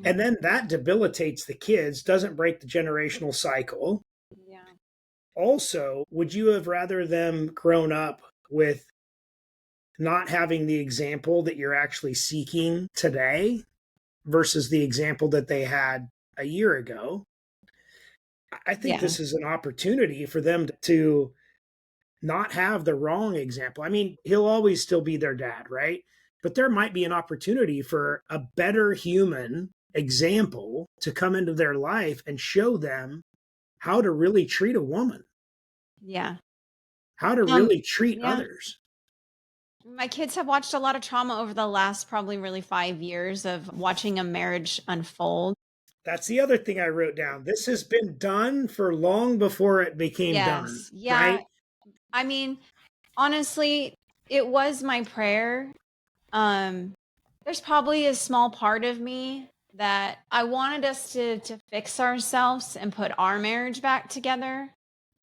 And then that debilitates the kids, doesn't break the generational cycle. Yeah. Also, would you have rather them grown up with not having the example that you're actually seeking today versus the example that they had a year ago? I think Yeah. this is an opportunity for them to not have the wrong example. I mean, he'll always still be their dad, right? But there might be an opportunity for a better human example to come into their life and show them how to really treat a woman, Yeah. how to really treat Yeah. others. My kids have watched a lot of trauma over the last probably really 5 years of watching a marriage unfold. That's the other thing I wrote down. This has been done for long before it became done, Yes. Yeah. right? I mean, honestly, it was my prayer. Um, there's probably a small part of me that I wanted us to fix ourselves and put our marriage back together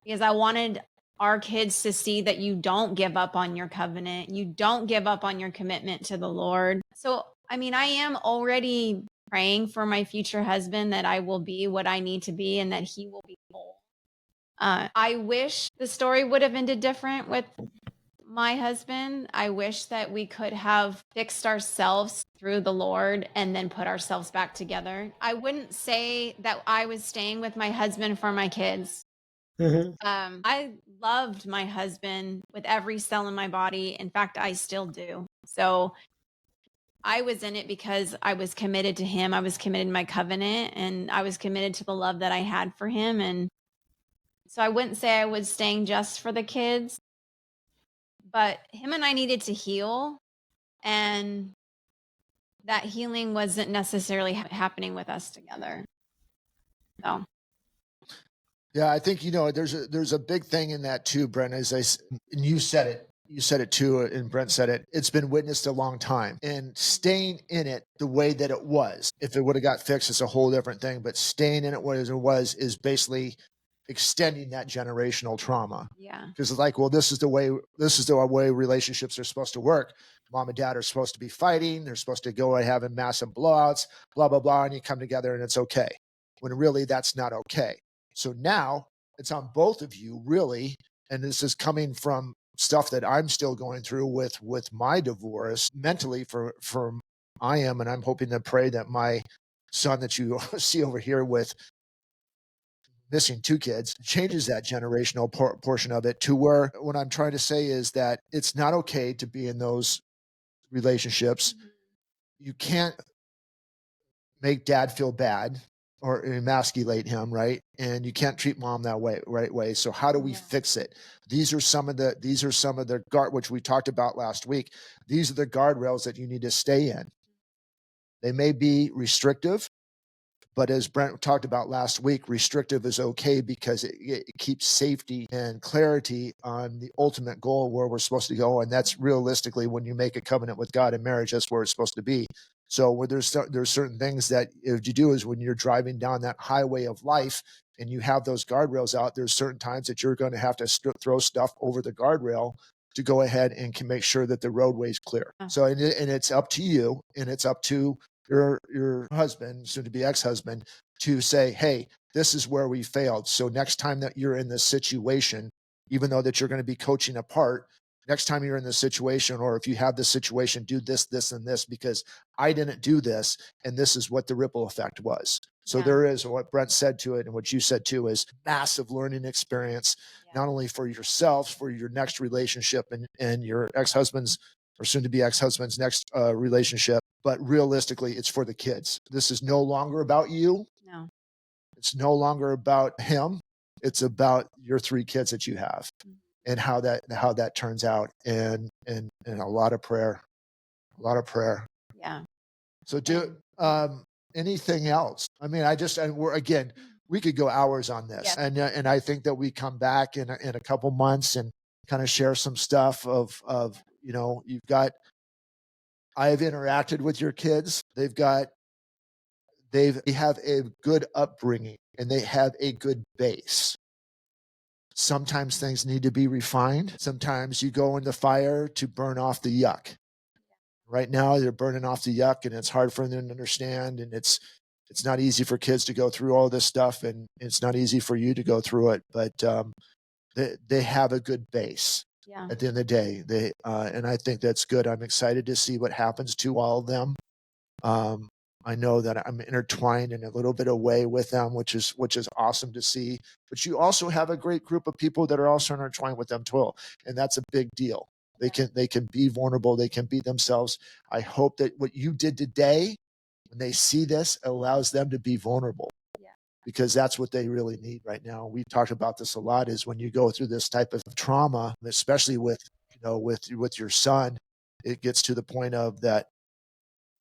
because I wanted our kids to see that you don't give up on your covenant, you don't give up on your commitment to the Lord. So, I mean, I am already praying for my future husband that I will be what I need to be and that he will be whole. I wish the story would have ended different with my husband. I wish that we could have fixed ourselves through the Lord and then put ourselves back together. I wouldn't say that I was staying with my husband for my kids. Mm-hmm. I loved my husband with every cell in my body. In fact, I still do. So I was in it because I was committed to him. I was committed to my covenant and I was committed to the love that I had for him. And so I wouldn't say I was staying just for the kids, but him and I needed to heal. And that healing wasn't necessarily happening with us together. So, Yeah, I think, there's a big thing in that too, Brent, and you said it too, and Brent said it. It's been witnessed a long time, and staying in it the way that it was. If it would have got fixed, it's a whole different thing. But staying in it what it was is basically extending that generational trauma. yeah. Because it's like, well, this is the way relationships are supposed to work. Mom and dad are supposed to be fighting. They're supposed to go and having massive blowouts, blah, blah, blah, and you come together and it's okay. When really that's not okay. So now it's on both of you, really. And this is coming from stuff that I'm still going through with my divorce mentally for I am, and I'm hoping to pray that my son that you see over here with missing 2 kids changes that generational portion of it to where what I'm trying to say is that it's not okay to be in those relationships. You can't make dad feel bad or emasculate him, right? And you can't treat mom that right way. So how do we fix it? These are some of the guard, which we talked about last week. These are the guardrails that you need to stay in. They may be restrictive, but as Brent talked about last week, restrictive is okay because it keeps safety and clarity on the ultimate goal where we're supposed to go. And that's realistically when you make a covenant with God in marriage, that's where it's supposed to be. So where there's certain things that if you do is when you're driving down that highway of life and you have those guardrails out, there's certain times that you're going to have to throw stuff over the guardrail to go ahead and can make sure that the roadway is clear. So, and it's up to you, and it's up to your husband, soon to be ex-husband, to say, hey, this is where we failed. So next time that you're in this situation, even though that you're going to be coaching apart, next time you're in this situation, or if you have this situation, do this, this, and this, because I didn't do this, and this is what the ripple effect was. So there is what Brent said to it, and what you said too, is massive learning experience, not only for yourselves, for your next relationship and your ex-husband's or soon to be ex-husband's next relationship, but realistically, it's for the kids. This is no longer about you. No. It's no longer about him. It's about your 3 kids that you have and how that turns out, and a lot of prayer. Yeah. So anything else? I mean, we could go hours on this, and I think that we come back in a couple months and kind of share some stuff of I've interacted with your kids. They have a good upbringing and they have a good base. Sometimes things need to be refined. Sometimes you go in the fire to burn off the yuck. Right now they're burning off the yuck, and it's hard for them to understand. And it's not easy for kids to go through all this stuff, and it's not easy for you to go through it, but they have a good base. Yeah. At the end of the day, and I think that's good. I'm excited to see what happens to all of them. I know that I'm intertwined in a little bit of way with them, which is awesome to see. But you also have a great group of people that are also intertwined with them too, and that's a big deal. They can be vulnerable. They can be themselves. I hope that what you did today, when they see this, allows them to be vulnerable. Because that's what they really need right now. We've talked about this a lot, is when you go through this type of trauma, especially with your son, it gets to the point of that,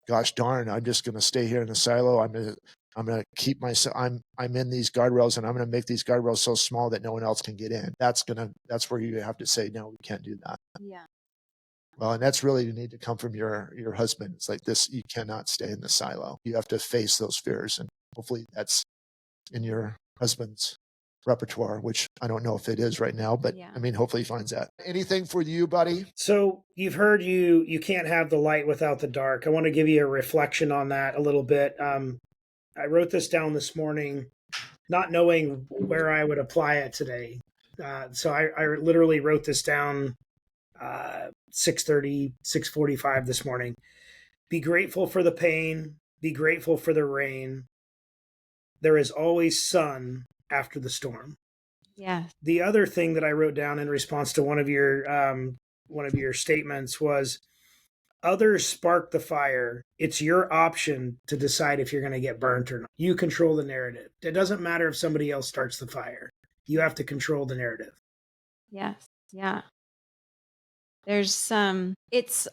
gosh darn, I'm just going to stay here in the silo. I'm going to keep myself, I'm in these guardrails, and I'm going to make these guardrails so small that no one else can get in. That's where you have to say, no, we can't do that. Yeah. Well, and that's really, you need to come from your husband. It's like this, you cannot stay in the silo. You have to face those fears, and hopefully that's in your husband's repertoire, which I don't know if it is right now, but I mean, hopefully he finds that. Anything for you, buddy? So you've heard you can't have the light without the dark. I want to give you a reflection on that a little bit. I wrote this down this morning, not knowing where I would apply it today. So I literally wrote this down 6:30, 6:45 this morning. Be grateful for the pain. Be grateful for the rain. There is always sun after the storm. Yeah. The other thing that I wrote down in response to one of your statements was, others spark the fire. It's your option to decide if you're going to get burnt or not. You control the narrative. It doesn't matter if somebody else starts the fire. You have to control the narrative. Yes. Yeah. There's some,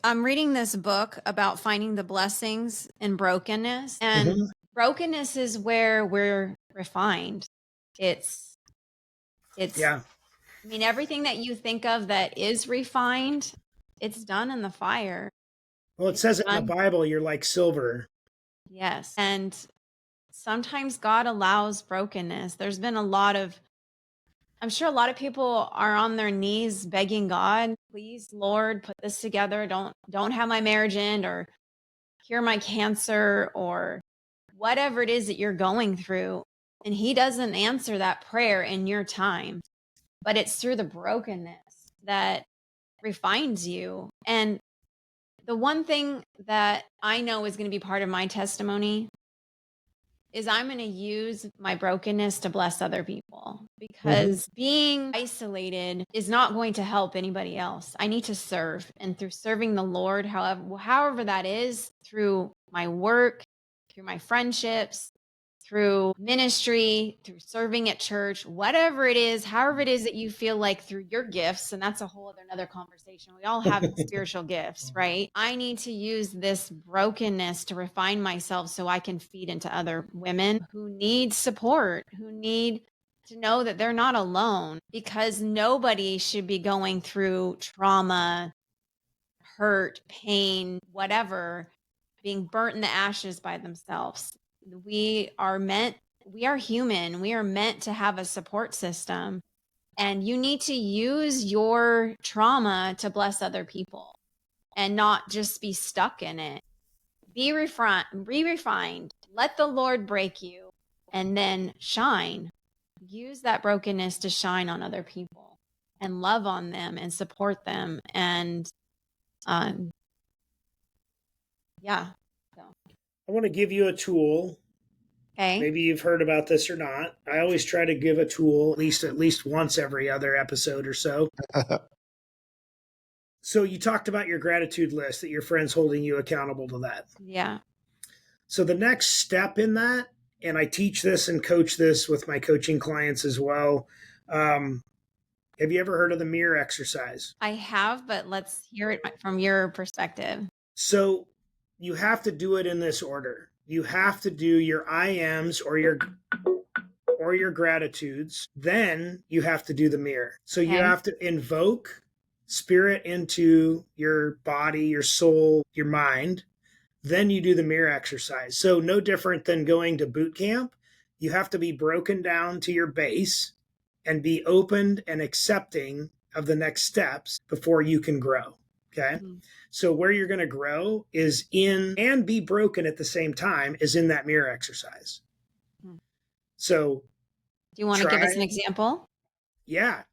I'm reading this book about finding the blessings in brokenness. And Mhm. brokenness is where we're refined. It's, it's, Yeah. I mean, everything that you think of that is refined, it's done in the fire. Well, it It's says it in the done. Bible, you're like silver. Yes. And sometimes God allows brokenness. There's been a lot of, I'm sure a lot of people are on their knees begging God, please, Lord, put this together. Don't have my marriage end, or cure my cancer, or whatever it is that you're going through. And he doesn't answer that prayer in your time, but it's through the brokenness that refines you. And the one thing that I know is going to be part of my testimony is I'm going to use my brokenness to bless other people, Mhm. because being isolated is not going to help anybody else. I need to serve, and through serving the Lord, however that is, through my work, through my friendships, through ministry, through serving at church, whatever it is, however it is that you feel like, through your gifts. And that's a whole other another conversation. We all have spiritual gifts, right? I need to use this brokenness to refine myself so I can feed into other women who need support, who need to know that they're not alone, because nobody should be going through trauma, hurt, pain, whatever, being burnt in the ashes by themselves. We are meant, we are human. We are meant to have a support system. And you need to use your trauma to bless other people and not just be stuck in it. Be refined. Let the Lord break you and then shine. Use that brokenness to shine on other people and love on them and support them. And um, yeah. So, I want to give you a tool. okay. Maybe you've heard about this or not. I always try to give a tool at least once every other episode or so. So you talked about your gratitude list, that your friend's holding you accountable to that. Yeah. So the next step in that, and I teach this and coach this with my coaching clients as well. Have you ever heard of the mirror exercise? I have, but let's hear it from your perspective. So you have to do it in this order. You have to do your I ams or your gratitudes. Then you have to do the mirror. So you Okay. have to invoke spirit into your body, your soul, your mind. Then you do the mirror exercise. So no different than going to boot camp. You have to be broken down to your base and be opened and accepting of the next steps before you can grow. Okay. Mhm. So where you're going to grow is in, and be broken at the same time, is in that mirror exercise. Mhm. So Do you want to give us an try, example?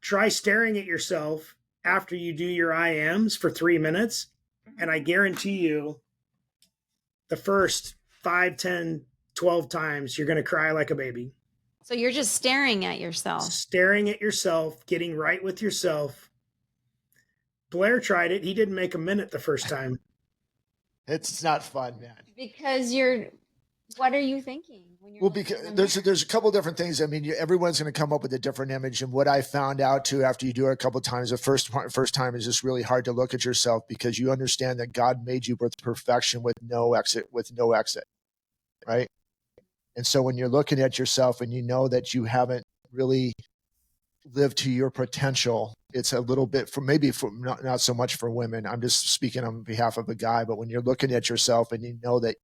try staring at yourself after you do your IMs for 3 minutes. And I guarantee you the first 5, 10, 12 times, you're going to cry like a baby. So you're just staring at yourself. Staring at yourself, getting right with yourself. Blair tried it. He didn't make a minute the first time. It's not fun, man. Because what are you thinking when you're Well, looking in because the there's mirror? there's a couple different things. I mean, everyone's going to come up with a different image, and what I found out too after you do it a couple of times, the first time is just really hard to look at yourself, because you understand that God made you with perfection, with no exit, right? And so when you're looking at yourself and you know that you haven't really lived to your potential, it's a little bit for not so much for women. I'm just speaking on behalf of a guy, but when you're looking at yourself and you know that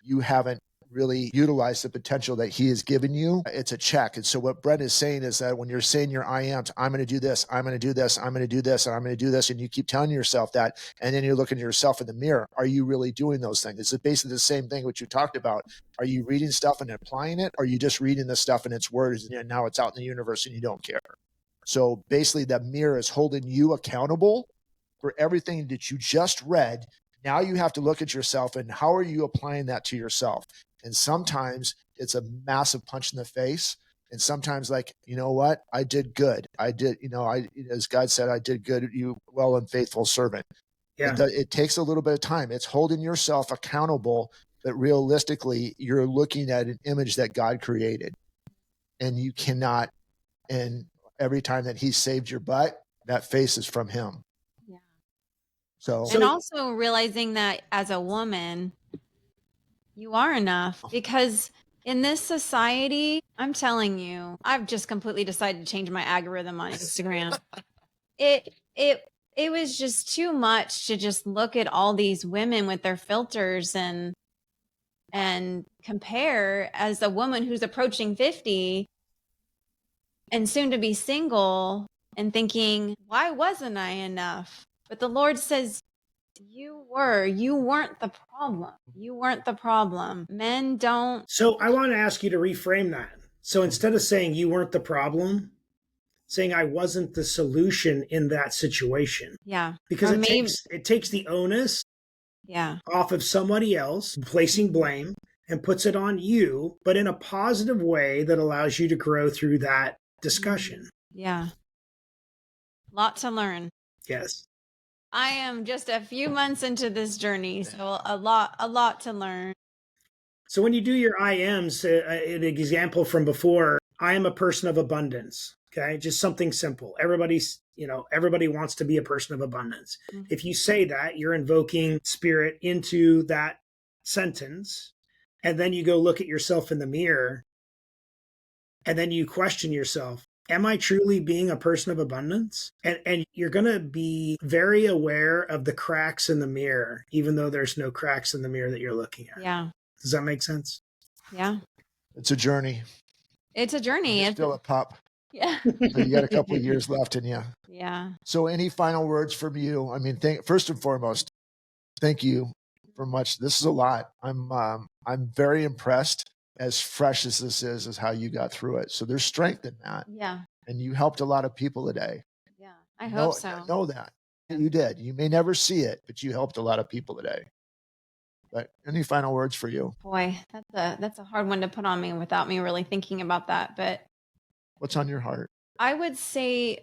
you haven't really utilized the potential that he has given you, it's a check. And so what Brent is saying is that when you're saying your I ams, I'm going to do this, I'm going to do this, I'm going to do this, and I'm going to do this, and you keep telling yourself that, and then you're looking at yourself in the mirror, are you really doing those things? It's basically the same thing what you talked about. Are you reading stuff and applying it? Or are you just reading the stuff and it's words and now it's out in the universe and you don't care? So basically, that mirror is holding you accountable for everything that you just read. Now you have to look at yourself and how are you applying that to yourself? And sometimes it's a massive punch in the face. And sometimes, like, you know what? I did good. I did, as God said, I did good, you well and faithful servant. Yeah. It takes a little bit of time. It's holding yourself accountable, but realistically, you're looking at an image that God created, and you cannot. And every time that he saved your butt, that face is from him. Yeah. And also realizing that as a woman, you are enough, because in this society, I'm telling you, I've just completely decided to change my algorithm on Instagram. It was just too much to just look at all these women with their filters and compare as a woman who's approaching 50 and soon to be single and thinking, why wasn't I enough? But the Lord says, you weren't the problem. You weren't the problem. Men don't. So I want to ask you to reframe that. So instead of saying you weren't the problem, saying I wasn't the solution in that situation. Yeah. Because it takes the onus off of somebody else, placing blame, and puts it on you, but in a positive way that allows you to grow through that discussion. Yeah. Lot to learn. Yes. I am just a few months into this journey, so a lot to learn. So when you do your IMs, an example from before, I am a person of abundance. Okay, just something simple. Everybody wants to be a person of abundance. Mm-hmm. If you say that, you're invoking spirit into that sentence, and then you go look at yourself in the mirror, and then you question yourself, am I truly being a person of abundance? And you're going to be very aware of the cracks in the mirror, even though there's no cracks in the mirror that you're looking at. Yeah. Does that make sense? Yeah. It's a journey. It's a journey. You're still a pup. Yeah. So you got a couple of years left in you. Yeah. So any final words from you? I mean, first and foremost, thank you for much. This is a lot. I'm very impressed. As fresh as this is how you got through it. So there's strength in that. Yeah. And you helped a lot of people today. Yeah. I hope so. Know that. You did. You may never see it, but you helped a lot of people today. But any final words for you? Boy, that's a hard one to put on me without me really thinking about that. But what's on your heart? I would say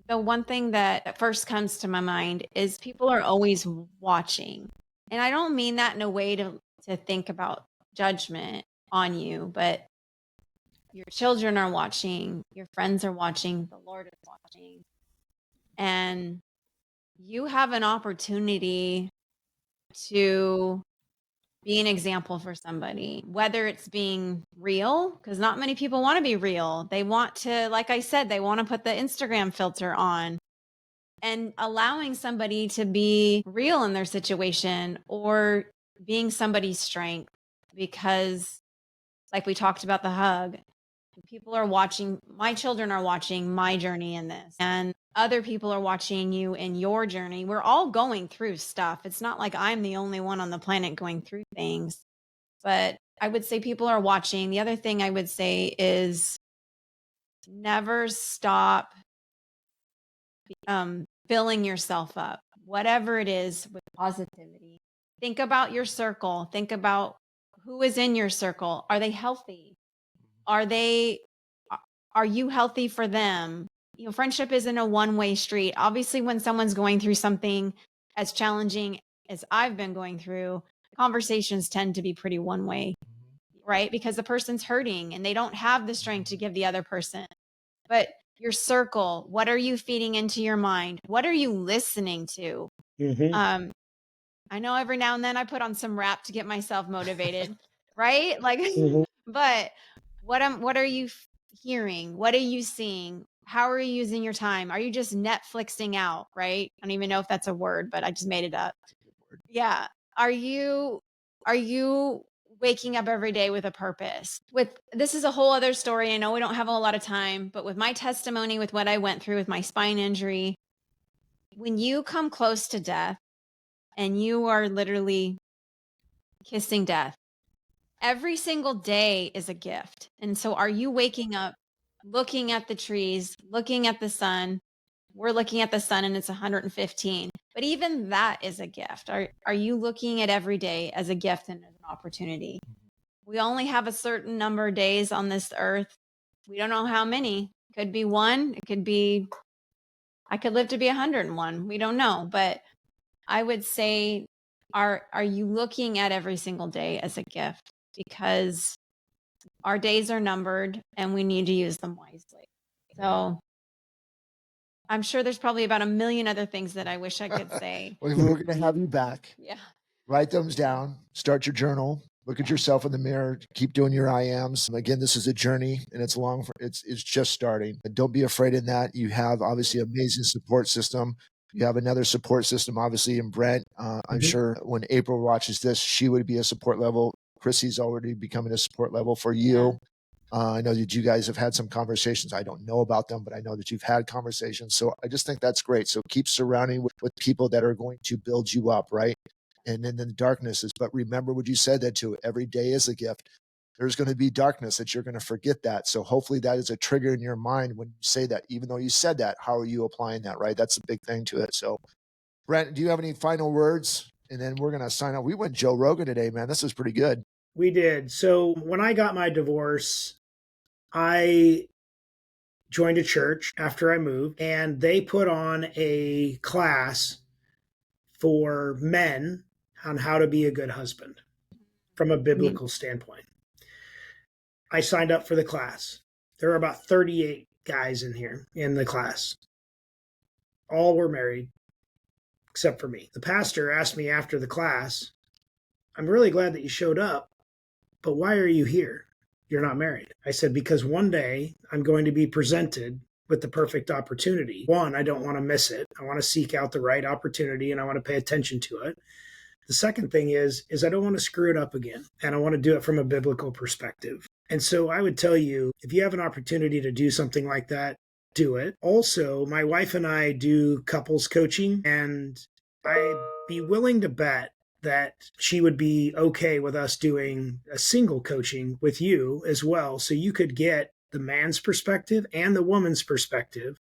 the one thing that first comes to my mind is people are always watching. And I don't mean that in a way to think about judgment on you, but your children are watching, your friends are watching, the Lord is watching. And you have an opportunity to be an example for somebody, whether it's being real, because not many people want to be real. They want to, like I said, they want to put the Instagram filter on, and allowing somebody to be real in their situation, or being somebody's strength, because like we talked about the hug, people are watching, my children are watching my journey in this, and other people are watching you in your journey. We're all going through stuff. It's not like I'm the only one on the planet going through things, but I would say people are watching. The other thing I would say is never stop filling yourself up, whatever it is, with positivity. Think about your circle. Think about who is in your circle. Are they healthy? Are you healthy for them? You know, friendship isn't a one-way street. Obviously, when someone's going through something as challenging as I've been going through, conversations tend to be pretty one-way, right? Because the person's hurting and they don't have the strength to give the other person. But your circle, what are you feeding into your mind? What are you listening to? Mm-hmm. I know every now and then I put on some rap to get myself motivated, right? Like, mm-hmm. But what are you hearing? What are you seeing? How are you using your time? Are you just Netflixing out, right? I don't even know if that's a word, but I just made it up. Yeah. Are you waking up every day with a purpose? This is a whole other story. I know we don't have a lot of time, but with my testimony, with what I went through with my spine injury, when you come close to death and you are literally kissing death, every single day is a gift. And so are you waking up, looking at the trees, looking at the sun? We're looking at the sun and it's 115. But even that is a gift. Are you looking at every day as a gift and as an opportunity? We only have a certain number of days on this earth. We don't know how many. It could be one. It could be, I could live to be 101. We don't know. But I would say, are you looking at every single day as a gift? Because our days are numbered and we need to use them wisely. So I'm sure there's probably about a million other things that I wish I could say. We're going to have you back. Yeah. Write those down, start your journal, look at yourself in the mirror, keep doing your I ams. Again, this is a journey and it's long, it's just starting. But don't be afraid in that. You have obviously an amazing support system. You have another support system, obviously, in Brent. I'm sure when April watches this, she would be a support level. Chrissy's already becoming a support level for you. I know that you guys have had some conversations. I don't know about them, but I know that you've had conversations. So I just think that's great. So keep surrounding with people that are going to build you up, right? And then the darkness is, but remember what you said that too, every day is a gift. There's going to be darkness that you're going to forget that. So hopefully that is a trigger in your mind when you say that, even though you said that, how are you applying that, right? That's a big thing to it. So Brent, do you have any final words? And then we're going to sign off. We went Joe Rogan today, man. This is pretty good. We did. So when I got my divorce, I joined a church after I moved, and they put on a class for men on how to be a good husband from a biblical standpoint. I signed up for the class. There are about 38 guys in here in the class. All were married, except for me. The pastor asked me after the class, I'm really glad that you showed up, but why are you here? You're not married. I said, because one day I'm going to be presented with the perfect opportunity. One, I don't want to miss it. I want to seek out the right opportunity and I want to pay attention to it. The second thing is I don't want to screw it up again. And I want to do it from a biblical perspective. And so I would tell you, if you have an opportunity to do something like that, do it. Also, my wife and I do couples coaching, and I'd be willing to bet that she would be okay with us doing a single coaching with you as well. So you could get the man's perspective and the woman's perspective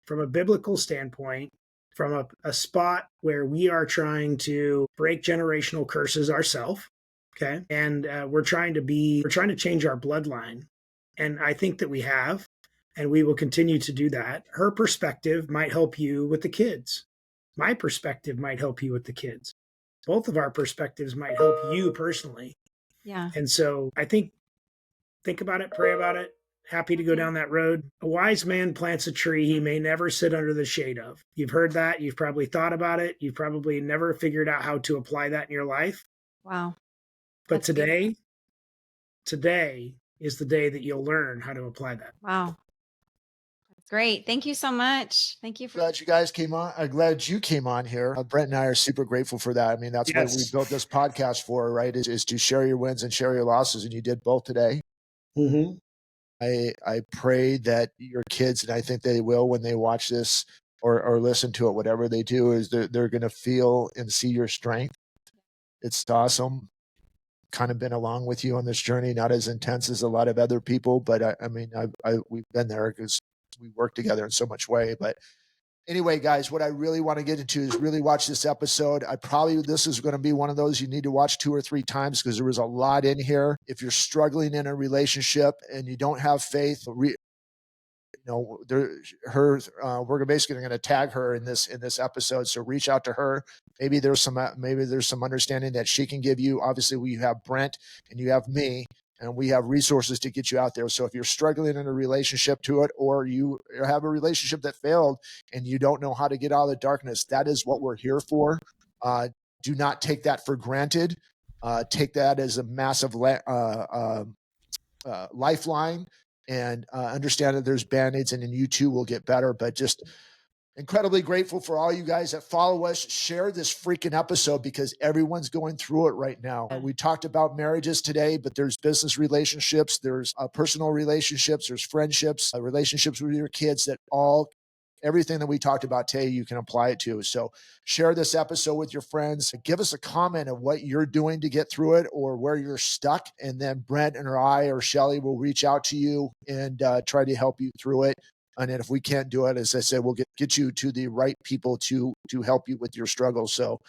from a biblical standpoint, from a spot where we are trying to break generational curses ourselves. Okay. And we're trying to change our bloodline. And I think that we have, and we will continue to do that. Her perspective might help you with the kids. My perspective might help you with the kids. Both of our perspectives might help you personally. Yeah. And so I think about it, pray about it. Happy to go down that road. A wise man plants a tree he may never sit under the shade of. You've heard that. You've probably thought about it. You've probably never figured out how to apply that in your life. Wow. But That's today is the day that you'll learn how to apply that. Wow. That's great. Thank you so much. Thank you for Glad you guys came on. I'm glad you came on here. Brent and I are super grateful for that. I mean, that's what we built this podcast for, right? Is to share your wins and share your losses. And you did both today. Mm-hmm. I pray that your kids, and I think they will when they watch this or listen to it, whatever they do, is they're going to feel and see your strength. It's awesome. Kind of been along with you on this journey, not as intense as a lot of other people, but we've been there because we work together in so much way. But anyway, guys, what I really want to get into is really watch this episode. This is going to be one of those you need to watch 2 or 3 times because there was a lot in here. If you're struggling in a relationship and you don't have faith, we're basically going to tag her in this episode. So reach out to her. Maybe there's some understanding that she can give you. Obviously, we have Brent and you have me, and we have resources to get you out there. So if you're struggling in a relationship to it, or you have a relationship that failed and you don't know how to get out of the darkness, that is what we're here for. Do not take that for granted. Take that as a massive lifeline, and understand that there's band-aids, and then you too will get better. But just incredibly grateful for all you guys that follow us. Share this freaking episode because everyone's going through it right now. We talked about marriages today, but there's business relationships, there's personal relationships, there's friendships, relationships with your kids, everything that we talked about today, you can apply it to. So share this episode with your friends. Give us a comment of what you're doing to get through it or where you're stuck. And then Brent and I or Shelly will reach out to you and try to help you through it. And then if we can't do it, as I said, we'll get you to the right people to help you with your struggles. So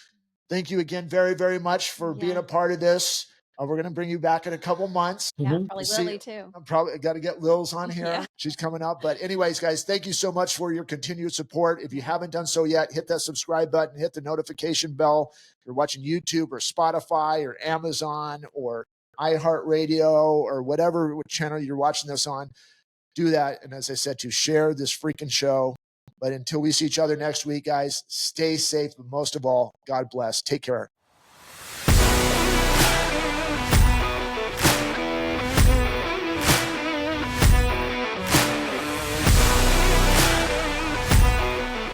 thank you again very, very much for being a part of this. We're going to bring you back in a couple months. Yeah, probably Lily too. I'm probably got to get Lil's on here. Yeah. She's coming up. But anyways, guys, thank you so much for your continued support. If you haven't done so yet, hit that subscribe button, hit the notification bell. If you're watching YouTube or Spotify or Amazon or iHeartRadio or whatever channel you're watching this on, do that. And as I said, to share this freaking show. But until we see each other next week, guys, stay safe. But most of all, God bless. Take care.